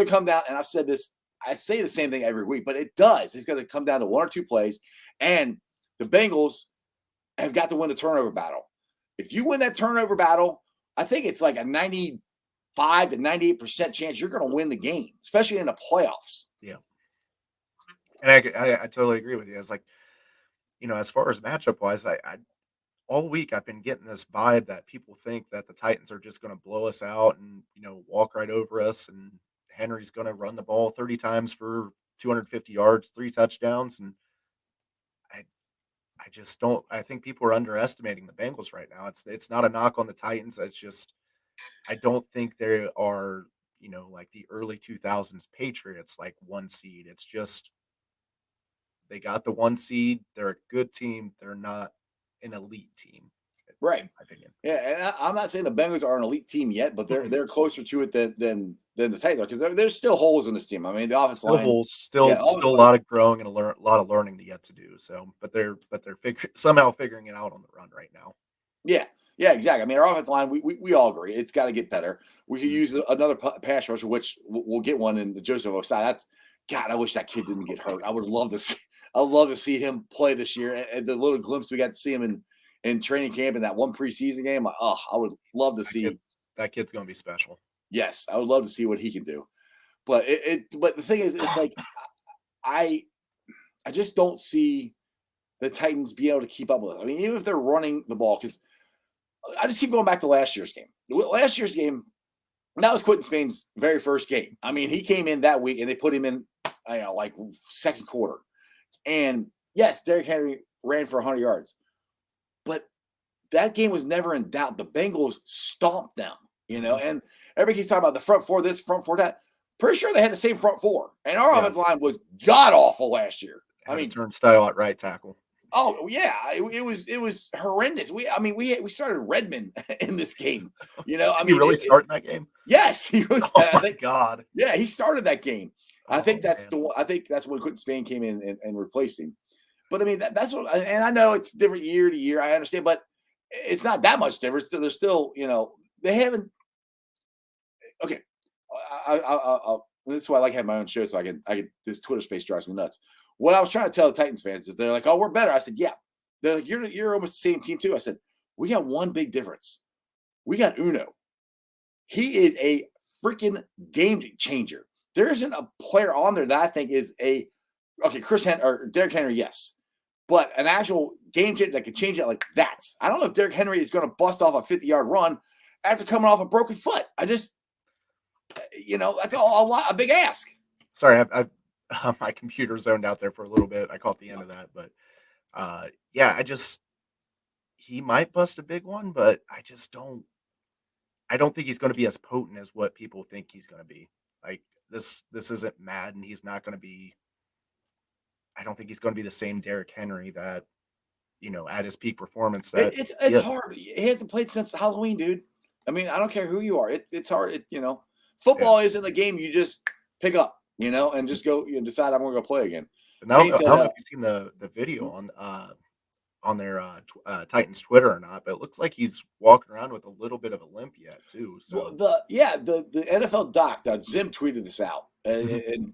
come down, and I've said this. I say the same thing every week, but it does. It's going to come down to one or two plays, and the Bengals have got to win the turnover battle. If you win that turnover battle, I think it's like a 95 to 98% chance you're going to win the game, especially in the playoffs. Yeah. And I totally agree with you. It's like, as far as matchup wise, I all week I've been getting this vibe that people think that the Titans are just going to blow us out and, walk right over us. And Henry's going to run the ball 30 times for 250 yards, 3 touchdowns. And I just don't, I think people are underestimating the Bengals right now. It's not a knock on the Titans. It's just, I don't think they are, like the early 2000s Patriots, like 1 seed. It's just, they got the 1 seed. They're a good team. They're not an elite team, right? In my opinion. Yeah, and I'm not saying the Bengals are an elite team yet, but they're closer to it than the Titans are, because there's still holes in this team. I mean, the offensive line, holes, still a lot of growing and a lot of learning yet to do. So, but they're somehow figuring it out on the run right now. Yeah, exactly. I mean, our offensive line, we all agree it's got to get better. We could use another pass rusher, which we'll get one in Joseph Osai. That's, God, I wish that kid didn't get hurt. I would love to see him play this year. And the little glimpse we got to see him in training camp in that one preseason game, I would love to see. That kid's going to be special. Yes, I would love to see what he can do. But but the thing is, it's like I just don't see the Titans being able to keep up with it. I mean, even if they're running the ball, because I just keep going back to last year's game. Last year's game, that was Quentin Spain's very first game. I mean, he came in that week and they put him in, like second quarter. And yes, Derrick Henry ran for 100 yards. But that game was never in doubt. The Bengals stomped them, and everybody keeps talking about the front four, this, front four, that. Pretty sure they had the same front four. And our offensive line was god-awful last year. I mean, turnstile at right tackle. Oh yeah, it was horrendous. We started Redmond in this game. He really started that game? Yes, he was. Oh my God! Yeah, he started that game. I think that's when Quentin Spain came in and replaced him. But I mean, that's what. And I know it's different year to year. I understand, but it's not that much difference. They're still, they haven't. Okay, this is why I like having my own show, so I can. This Twitter space drives me nuts. What I was trying to tell the Titans fans is they're like, "Oh, we're better." I said, "Yeah." They're like, "You're almost the same team too." I said, "We got one big difference. We got Uno. He is a freaking game changer. There isn't a player on there that I think is Chris Henry or Derrick Henry, yes, but an actual game changer that could change it like that. I don't know if Derrick Henry is going to bust off a 50-yard run after coming off a broken foot. That's a big ask. Sorry, my computer zoned out there for a little bit. I caught the end of that, but yeah, he might bust a big one, but I don't think he's going to be as potent as what people think he's going to be. Like this isn't Madden. He's not going to be. I don't think he's going to be the same Derrick Henry that at his peak performance. It's hard. He hasn't played since Halloween, dude. I mean, I don't care who you are. It's hard. Football isn't a game you just pick up, and just go decide I'm going to go play again. And I don't know if you've seen the video on their Titans Twitter or not, but it looks like he's walking around with a little bit of a limp yet too. So the NFL doc, Zim tweeted this out, and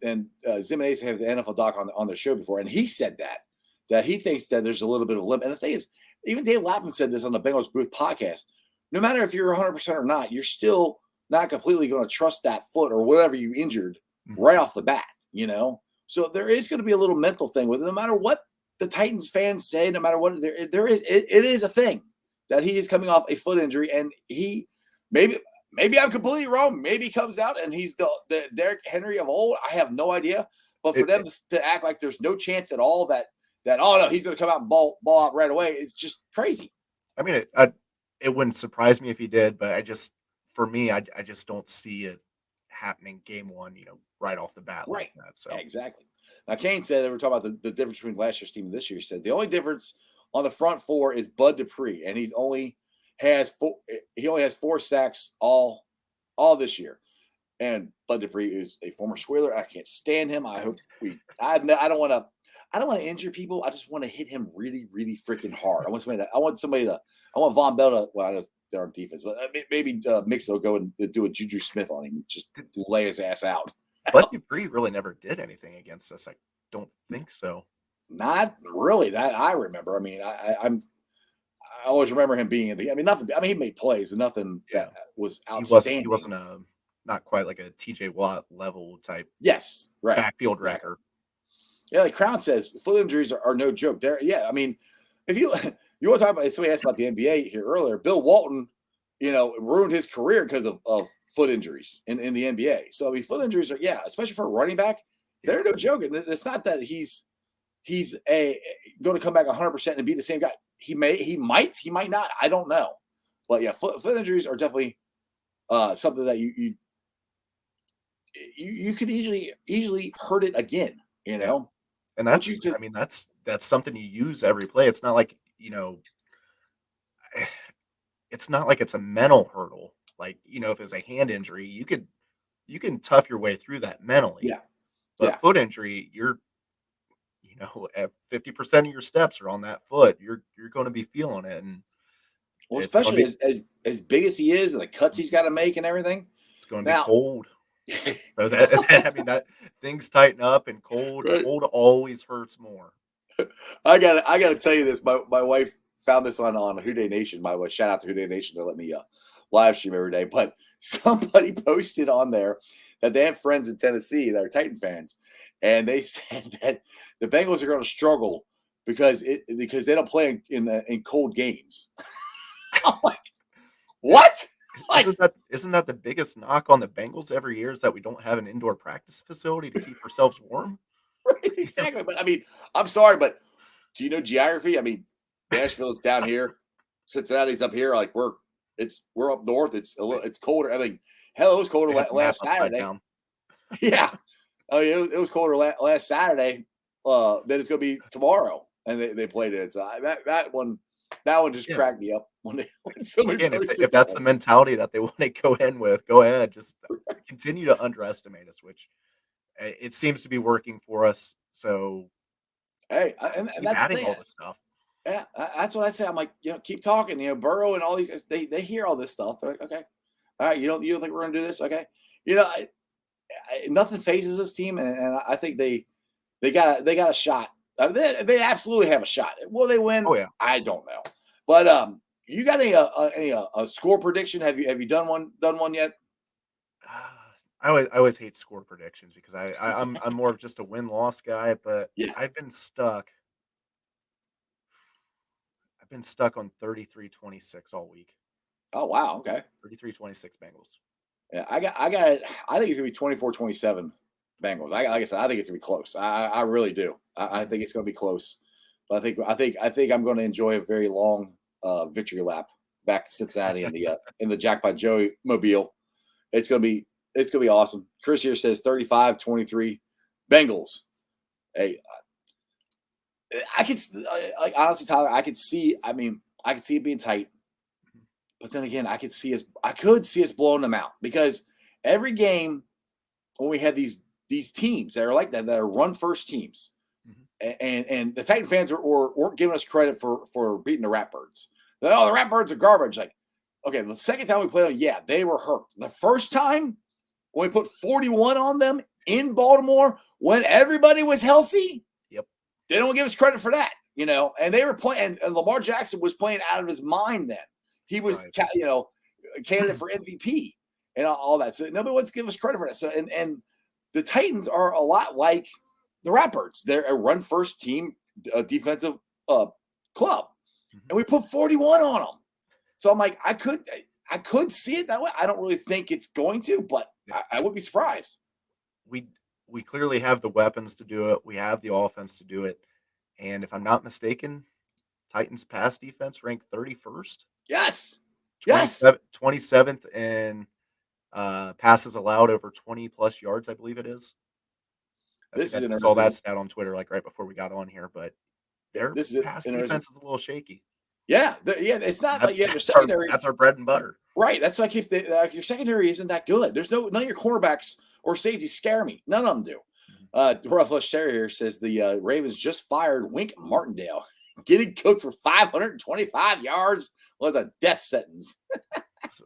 Zim and Ace have the NFL doc on their show before, and he said that he thinks that there's a little bit of a limp. And the thing is, even Dave Lapham said this on the Bengals Booth podcast. No matter if you're 100% or not, you're still not completely going to trust that foot or whatever you injured right off the bat. So there is going to be a little mental thing with it, no matter what the Titans fans say, no matter what it is a thing that he is coming off a foot injury, and he maybe I'm completely wrong. Maybe he comes out and he's the Derrick Henry of old. I have no idea. But for them to act like there's no chance at all that oh no, he's going to come out and ball out right away, it's just crazy. I mean, it wouldn't surprise me if he did, but I just don't see it happening game one, right off the bat. Right. Like that, so. Yeah, exactly. Now, Kane said, they were talking about the difference between last year's team and this year. He said the only difference on the front four is Bud Dupree, and he only has 4 sacks all this year. And Bud Dupree is a former Squealer. I can't stand him. I hope I don't want to injure people. I just want to hit him really, really freaking hard. I want Von Bell to, well, I know they're on defense, but maybe Mixon will go and do a Juju Smith on him, just lay his ass out. Bud Dupree really never did anything against us. I don't think so. Not really that I remember. I mean, I always remember him being nothing. I mean, he made plays, but nothing that was outstanding. He wasn't not quite like a TJ Watt level type. Yes, right. Backfield wrecker. Yeah, like Crown says, foot injuries are no joke. I mean, if you want to talk about, somebody asked about the NBA here earlier. Bill Walton, ruined his career because of foot injuries in the NBA. So I mean, foot injuries are, especially for a running back, they're no joke. And it's not that he's going to come back 100% and be the same guy. He might not. I don't know. But yeah, foot injuries are definitely something that you could easily hurt it again. And that's something you use every play. It's not like it's not like it's a mental hurdle. Like if it's a hand injury, you can tough your way through that mentally. Yeah. But foot injury, you're at 50% of your steps are on that foot. You're going to be feeling it, and especially as big as he is, and the cuts he's got to make and everything. It's going to be cold. So that things tighten up, and cold always hurts more. I gotta tell you this. My wife found this on Houday Nation. My wife, shout out to Houday Nation to let me live stream every day. But somebody posted on there that they have friends in Tennessee that are Titan fans, and they said that the Bengals are going to struggle because they don't play in cold games. I'm like, what? Isn't that the biggest knock on the Bengals every year is that we don't have an indoor practice facility to keep ourselves warm? Right, exactly. But I mean, I'm sorry, but do you know geography? I mean, Nashville's down here, Cincinnati's up here. Like we're up north. It's colder. I think hell, it was colder last Saturday. Yeah, it was colder last Saturday than it's going to be tomorrow, and they played it. So that one just cracked me up when somebody if that's the mentality that they want to go in with, go ahead. Just continue to underestimate us, which it seems to be working for us. So, hey, and that's adding all this stuff. Yeah, that's what I say. I'm like, keep talking. Burrow and all these guys, they hear all this stuff. They're like, okay, all right, you don't think we're gonna do this? Okay, nothing phases this team, and I think they got a shot. They absolutely have a shot. Will they win? Oh yeah, I don't know, but you got any score prediction? Have you done one yet? I always hate score predictions because I'm more of just a win-loss guy, but I've been stuck. I've been stuck on 33-26 all week. Oh wow, okay. 33-26 Bengals. Yeah, I think it's gonna be 24-27 Bengals. Like I said, I think it's gonna be close. I really do. I think it's gonna be close. But I think I'm gonna enjoy a very long victory lap back to Cincinnati in the Jackpot Joey mobile. It's gonna be awesome. Chris here says 35-23 Bengals. Hey, I could like honestly, Tyler, I could see. I mean, I could see it being tight. But then again, I could see us blowing them out because every game when we had these teams that are like that are run first teams, and the Titan fans weren't giving us credit for beating the Ratbirds. They're, oh, the Ratbirds are garbage. Like, okay, the second time we played them, yeah, they were hurt. The first time when we put 41 on them in Baltimore when everybody was healthy, Yep, they don't give us credit for that, you know. And they were playing, and Lamar Jackson was playing out of his mind then. He was, right. you know, a candidate for MVP and all that. So nobody wants to give us credit for that. So and the Titans are a lot like the Ratbirds. They're a run first team, defensive club, and we put 41 on them. So I'm like, I could see it that way. I don't really think it's going to, but I would be surprised. We clearly have the weapons to do it. We have the offense to do it. And if I'm not mistaken, Titans pass defense ranked 31st. Yes. 27th in passes allowed over 20 plus yards, I believe it is. This is I saw that stat on Twitter like right before we got on here, but their pass defense is a little shaky. Yeah, it's not like their secondary. That's our bread and butter. Right. That's why I keep like your secondary isn't that good. There's none of your cornerbacks or safeties scare me. None of them do. Rufflush Terrier says the Ravens just fired Wink Martindale. Getting cooked for 525 yards was a death sentence.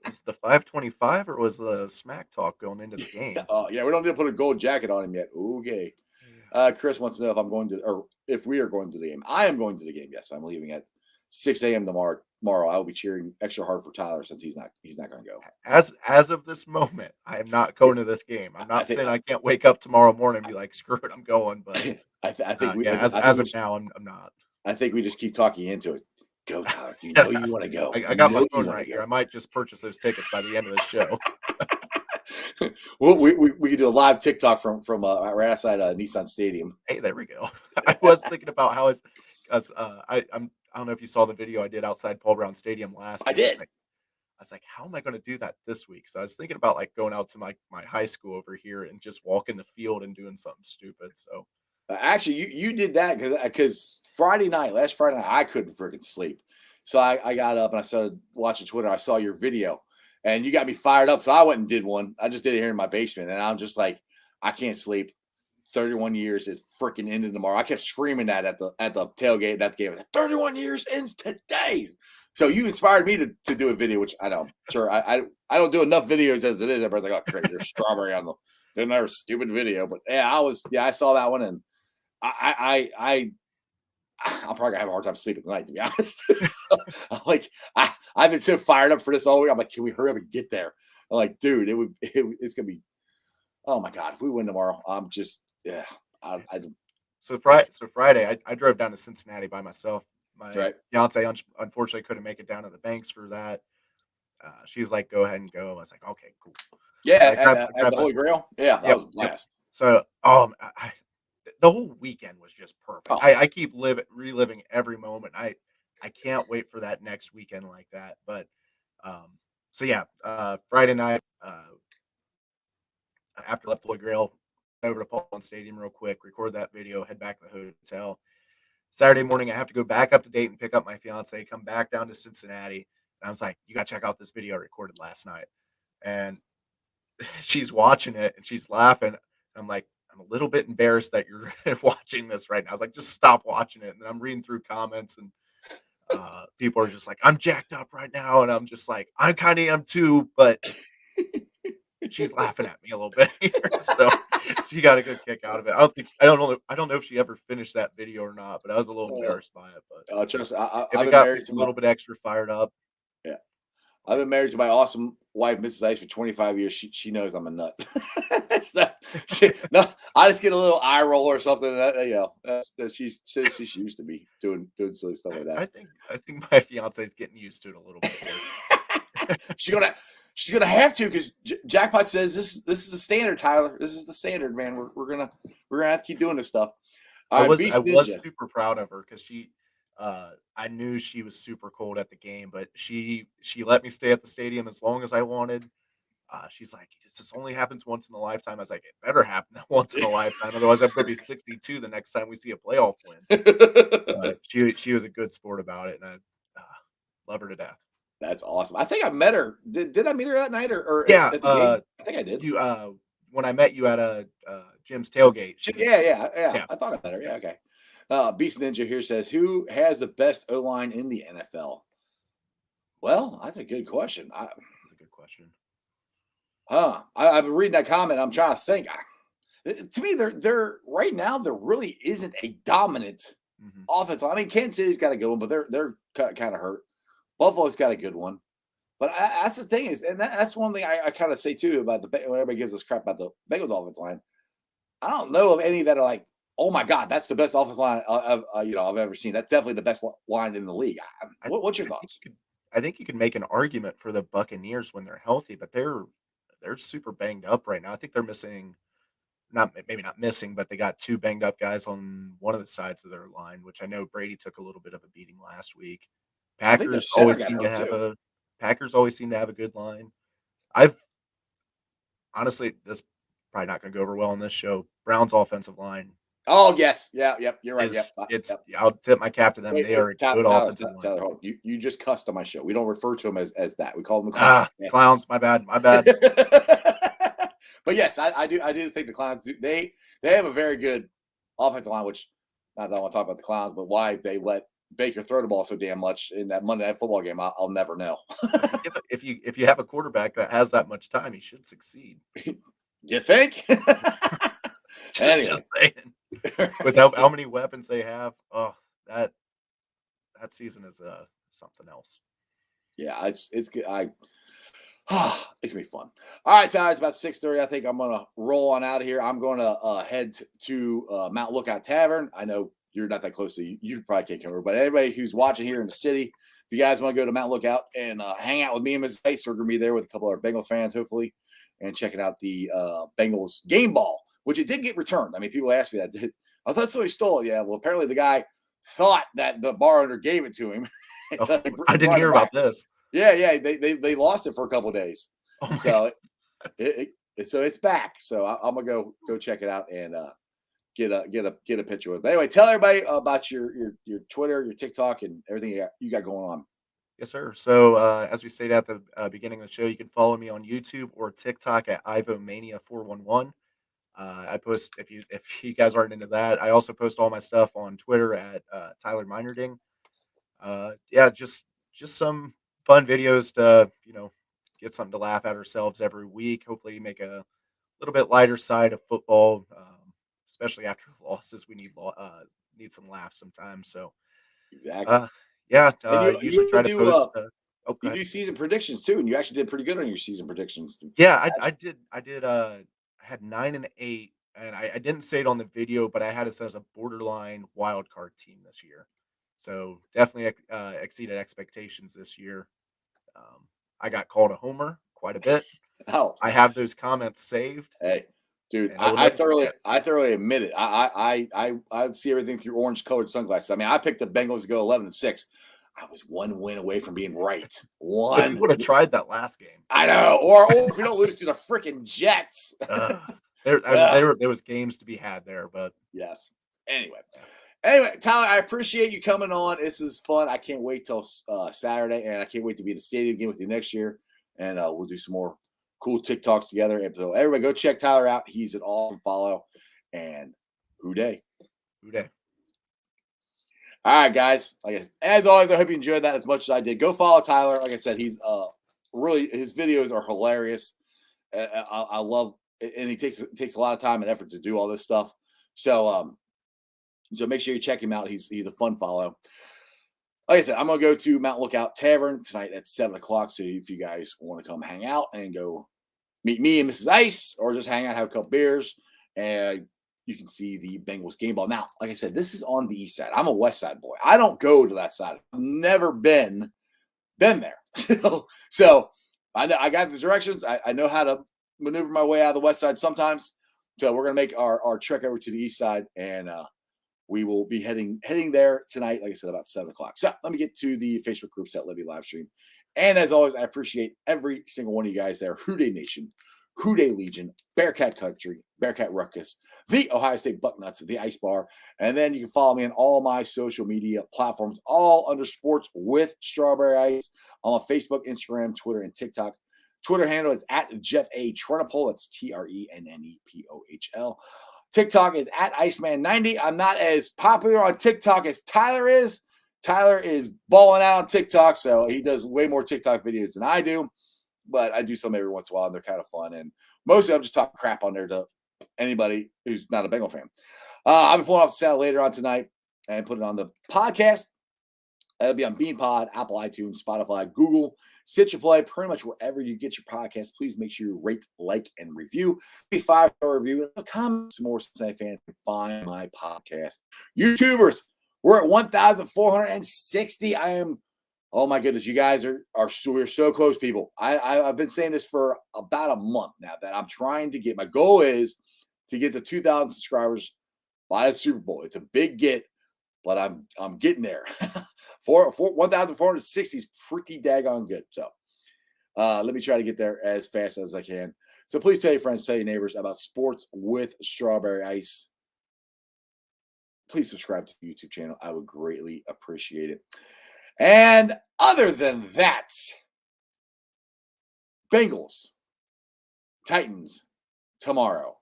Was the 525 or was the smack talk going into the game? Oh, yeah, we don't need to put a gold jacket on him yet. Okay. Chris wants to know if I'm going to, or if we are going to the game. I am going to the game. Yes, I'm leaving at 6 a.m. tomorrow. I will be cheering extra hard for Tyler since he's not going to go. As of this moment, I am not going to this game. I'm not saying I can't wake up tomorrow morning and be like, screw it, I'm going. But I think as of now, I'm not. I think we just keep talking into it. Go, Tyler. You know you want to go. I got my phone right here. I might just purchase those tickets by the end of the show. Well, we could do a live TikTok from right outside Nissan Stadium. Hey, there we go. I was thinking about how I don't know if you saw the video I did outside Paul Brown Stadium last week. I did. I was like, how am I going to do that this week? So I was thinking about like going out to my high school over here and just walking the field and doing something stupid. So actually, you did that because last Friday night, I couldn't freaking sleep. So I got up and I started watching Twitter. I saw your video and you got me fired up. So I went and did one. I just did it here in my basement. And I'm just like, I can't sleep. 31 years is freaking ending tomorrow. I kept screaming that at the tailgate at the game. 31 years ends today. So you inspired me to do a video, which I don't. Sure, I don't do enough videos as it is. Everybody's like, oh, great, you're strawberry on another stupid video. But I saw that one, and I'm probably gonna have a hard time sleeping tonight, to be honest. I'm like, I've been so fired up for this all week. I'm like, can we hurry up and get there? I'm like, dude, it's gonna be. Oh my god, if we win tomorrow, I'm just. Yeah. So Friday, I drove down to Cincinnati by myself. My fiance unfortunately couldn't make it down to the Banks for that. She was like, "Go ahead and go." I was like, "Okay, cool." Yeah, at the Holy Grail. Yeah, that was a blast. So, the whole weekend was just perfect. Oh. I keep reliving every moment. I can't wait for that next weekend like that. But Friday night after left the Holy Grail. Over to Paul Stadium real quick, record that video, head back to the hotel. Saturday morning, I have to go back up to Dayton, pick up my fiance, come back down to Cincinnati. And I was like, you got to check out this video I recorded last night. And she's watching it and she's laughing. I'm like, I'm a little bit embarrassed that you're watching this right now. I was like, just stop watching it. And then I'm reading through comments and people are just like, I'm jacked up right now. And I'm just like, I kind of am too, but she's laughing at me a little bit here. So she got a good kick out of it. I don't know if she ever finished that video or not, but I was a little embarrassed by it. But trust me, I've been married to a little bit extra fired up. Yeah, I've been married to my awesome wife, Mrs. Ice, for 25 years. She knows I'm a nut. So I just get a little eye roll or something. She's used to me doing silly stuff like that. I think my fiance is getting used to it a little bit. She's gonna have to because Jackpot says this is the standard, Tyler. This is the standard, man. We're gonna have to keep doing this stuff. All right, Beast I was Ninja. super proud of her because I knew she was super cold at the game, but she let me stay at the stadium as long as I wanted. She's like, this only happens once in a lifetime. I was like, it better happen once in a lifetime. Otherwise, I'm going to be 62 the next time we see a playoff win. But she was a good sport about it, and I love her to death. That's awesome. I think I met her. Did I meet her that night or Yeah, at the game? I think I did. You when I met you at Jim's tailgate. Yeah. I thought I met her. Yeah, okay. Beast Ninja here says, who has the best O-line in the NFL? Well, that's a good question. That's a good question. I've been reading that comment. I'm trying to think. To me, they're right now. There really isn't a dominant offense. I mean, Kansas City's got a good one, but they're kind of hurt. Buffalo's got a good one, but that's the thing is, and that's one thing I kind of say too about when everybody gives us crap about the Bengals offense line. I don't know of any that are like, oh my God, that's the best offensive line I've ever seen. That's definitely the best line in the league. What's your thoughts? I think you could make an argument for the Buccaneers when they're healthy, but they're super banged up right now. I think they're missing, maybe not missing, but they got 2 banged up guys on one of the sides of their line, which I know Brady took a little bit of a beating last week. Packers always seem to have a good line. Honestly, this is probably not going to go over well on this show. Browns offensive line. Oh yes, yep, you're right. I'll tip my cap to them. They are a good offensive line. Tyler, you just cussed on my show. We don't refer to them as that. We call them the clowns. Clowns. My bad. But yes, I do think the Clowns they have a very good offensive line. Which not that I want to talk about the Clowns, but why they let Baker throw the ball so damn much in that Monday Night Football game, I'll never know. If you have a quarterback that has that much time, he should succeed. You think? Anyway. Just saying. With how many weapons they have, that season is something else. Yeah, it's good. It's gonna be fun. All right, Tyler, it's about 6:30. I think I'm gonna roll on out of here. I'm gonna head to Mount Lookout Tavern. I know you're not that close, so you probably can't come over. But anybody who's watching here in the city, if you guys want to go to Mount Lookout and hang out with me and Ms. Ice, we're gonna be there with a couple of our Bengals fans, hopefully, and checking out the Bengals game ball, which it did get returned. I mean, people asked me that. I thought somebody stole it. Yeah, well, apparently the guy thought that the bar owner gave it to him. So I didn't hear about this. Yeah, they lost it for a couple of days. So it's back. So I'm gonna go check it out and get a picture with it. Anyway, tell everybody about your Twitter, your TikTok, and everything you got going on. Yes, sir. So as we stated at the beginning of the show, you can follow me on YouTube or TikTok at IvoMania411. I post if you guys aren't into that. I also post all my stuff on Twitter at Tyler Minerding. Just some fun videos to get something to laugh at ourselves every week. Hopefully, make a little bit lighter side of football, especially after losses. We need some laughs sometimes. So exactly. Usually try to post. You do season predictions too, and you actually did pretty good on your season predictions. Yeah, I did. I had 9 and 8, and I didn't say it on the video, but I had us as a borderline wild card team this year. So definitely exceeded expectations this year. I got called a homer quite a bit. I have those comments saved. Hey, dude, I thoroughly admit it. I see everything through orange colored sunglasses. I mean, I picked the Bengals to go 11-6. I was one win away from being right. One. You would have tried that last game. I know. Or if we don't lose to the freaking Jets. There was games to be had there, but yes. Anyway, Tyler, I appreciate you coming on. This is fun. I can't wait till Saturday, and I can't wait to be in the stadium again with you next year. And we'll do some more cool TikToks together. And so everybody go check Tyler out. He's an awesome follow. And Who Day. All right, guys. As always, I hope you enjoyed that as much as I did. Go follow Tyler. Like I said, he's really, his videos are hilarious. I love, and he takes a lot of time and effort to do all this stuff. So make sure you check him out. He's a fun follow. Like I said, I'm gonna go to Mount Lookout Tavern tonight at 7:00. So if you guys want to come hang out and go meet me and Mrs. Ice, or just hang out, have a couple beers, and you can see the Bengals game ball. Now, like I said, this is on the east side. I'm a west side boy. I don't go to that side. I've never been there. So I know I got the directions. I know how to maneuver my way out of the west side sometimes. So we're going to make our trek over to the east side, and we will be heading there tonight, like I said, about 7 o'clock. So let me get to the Facebook groups at Libby live stream. And as always, I appreciate every single one of you guys there. Who Dey Nation, Who Dey Legion, Bearcat Country, Bearcat Ruckus, the Ohio State Bucknuts, the Ice Bar. And then you can follow me on all my social media platforms, all under Sports with Strawberry Ice. I'm on Facebook, Instagram, Twitter, and TikTok. Twitter handle is at Jeff A. Trennepohl. That's TRENNEPOHL. TikTok is at Iceman90. I'm not as popular on TikTok as Tyler is. Tyler is balling out on TikTok, so he does way more TikTok videos than I do. But I do some every once in a while, and they're kind of fun. And mostly I'm just talking crap on there to anybody who's not a Bengal fan. I'll be pulling off the sound later on tonight and put it on the podcast. It'll be on BeanPod, Apple iTunes, Spotify, Google, Stitcher Play, pretty much wherever you get your podcast. Please make sure you rate, like, and review. Be 5-star review. Comment some more Cincinnati fans can find my podcast. YouTubers, we're at 1,460. Oh my goodness, you guys we're so close, people. I've been saying this for about a month now that I'm trying to get. My goal is to get to 2,000 subscribers by the Super Bowl. It's a big get, but I'm getting there. 1,460 is pretty daggone good. So let me try to get there as fast as I can. So please tell your friends, tell your neighbors about Sports with Strawberry Ice. Please subscribe to the YouTube channel. I would greatly appreciate it. And other than that, Bengals, Titans, tomorrow.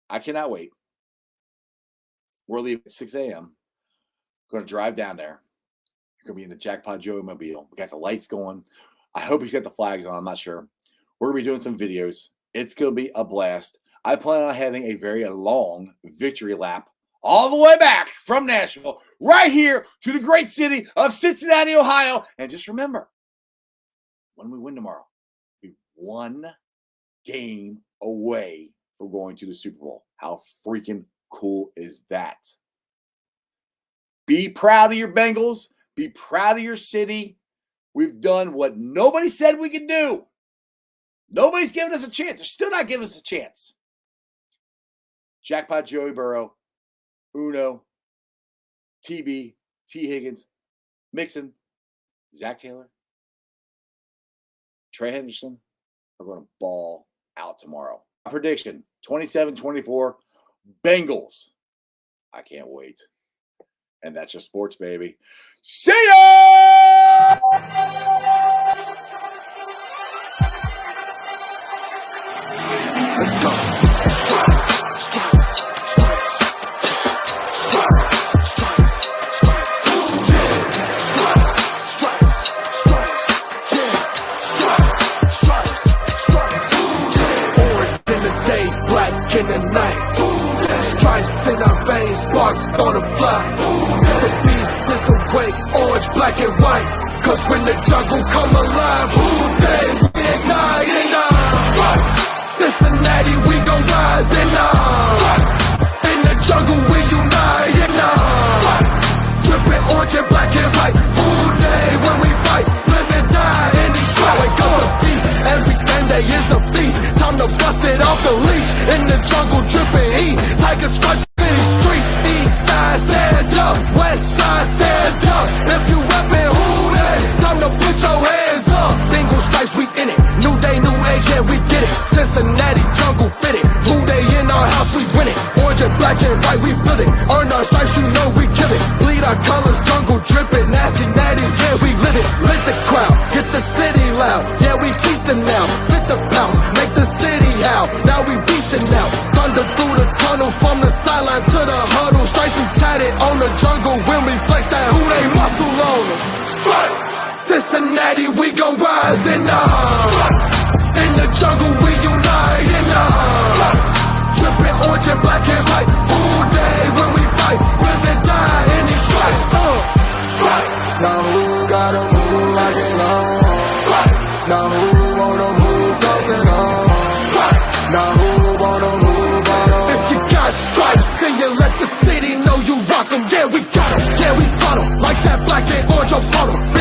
I cannot wait. We're leaving at 6 a.m. Going to drive down there. You're going to be in the Jackpot Joey mobile. We got the lights going. I hope he's got the flags on. I'm not sure. We're going to be doing some videos. It's going to be a blast. I plan on having a very long victory lap all the way back from Nashville, right here to the great city of Cincinnati, Ohio. And just remember, when we win tomorrow, we're one game away from going to the Super Bowl. How freaking cool is that? Be proud of your Bengals. Be proud of your city. We've done what nobody said we could do. Nobody's giving us a chance. They're still not giving us a chance. Jackpot Joey Burrow, Uno, TB, T. Higgins, Mixon, Zach Taylor, Trey Henderson are going to ball out tomorrow. Prediction, 27-24, Bengals. I can't wait. And that's just sports, baby. See ya! Let's go. Stripes, stripes, stripes, stripes, stripes, stripes, stripes, stripes, yeah, stripes, stripes, stripes, orange in the day, black in the night, stripes in our veins, sparks gonna fly. The beast is awake, orange, black, and white. Cause when the jungle come alive, who they reignite in stripes. Cincinnati, we gon' rise and in the jungle we unite and dripping orange and black and white. All day when we fight, live and die in these stripes. Wake up the beast, every day is a feast. Time to bust it off the leash. In the jungle dripping heat, tiger stripes in these streets. East side stand up, west side stand up. If you reppin' who they, time to put your hands up. Single stripes, we in it. New day, new age, yeah, we get it. Cincinnati jungle fitted. Who they in our house, we win it. Orange and black and white, we build it. Earn our stripes, you know we kill it. Bleed our colors, jungle dripping. Nasty, natty, yeah, we live it. Lit the crowd, get the city loud. Yeah, we feasting now. Fit the pounds, make the city howl. Now we beasting now. Thunder through the tunnel, from the sideline to the huddle. Stripes we tatted on the jungle when we flex that who they muscle on them. Stripes, Cincinnati, we gon' rise and in the jungle we unite and dripping orange and black and white. All day when we fight, live and die in these stripes. Stripes. Now who gotta move like it on? Stripes. Now who wanna move dancing on? Stripes. Now who wanna move on? If you got stripes and you let the city know you rock 'em, yeah we got 'em, yeah we fought 'em. Like that black and orange upon 'em.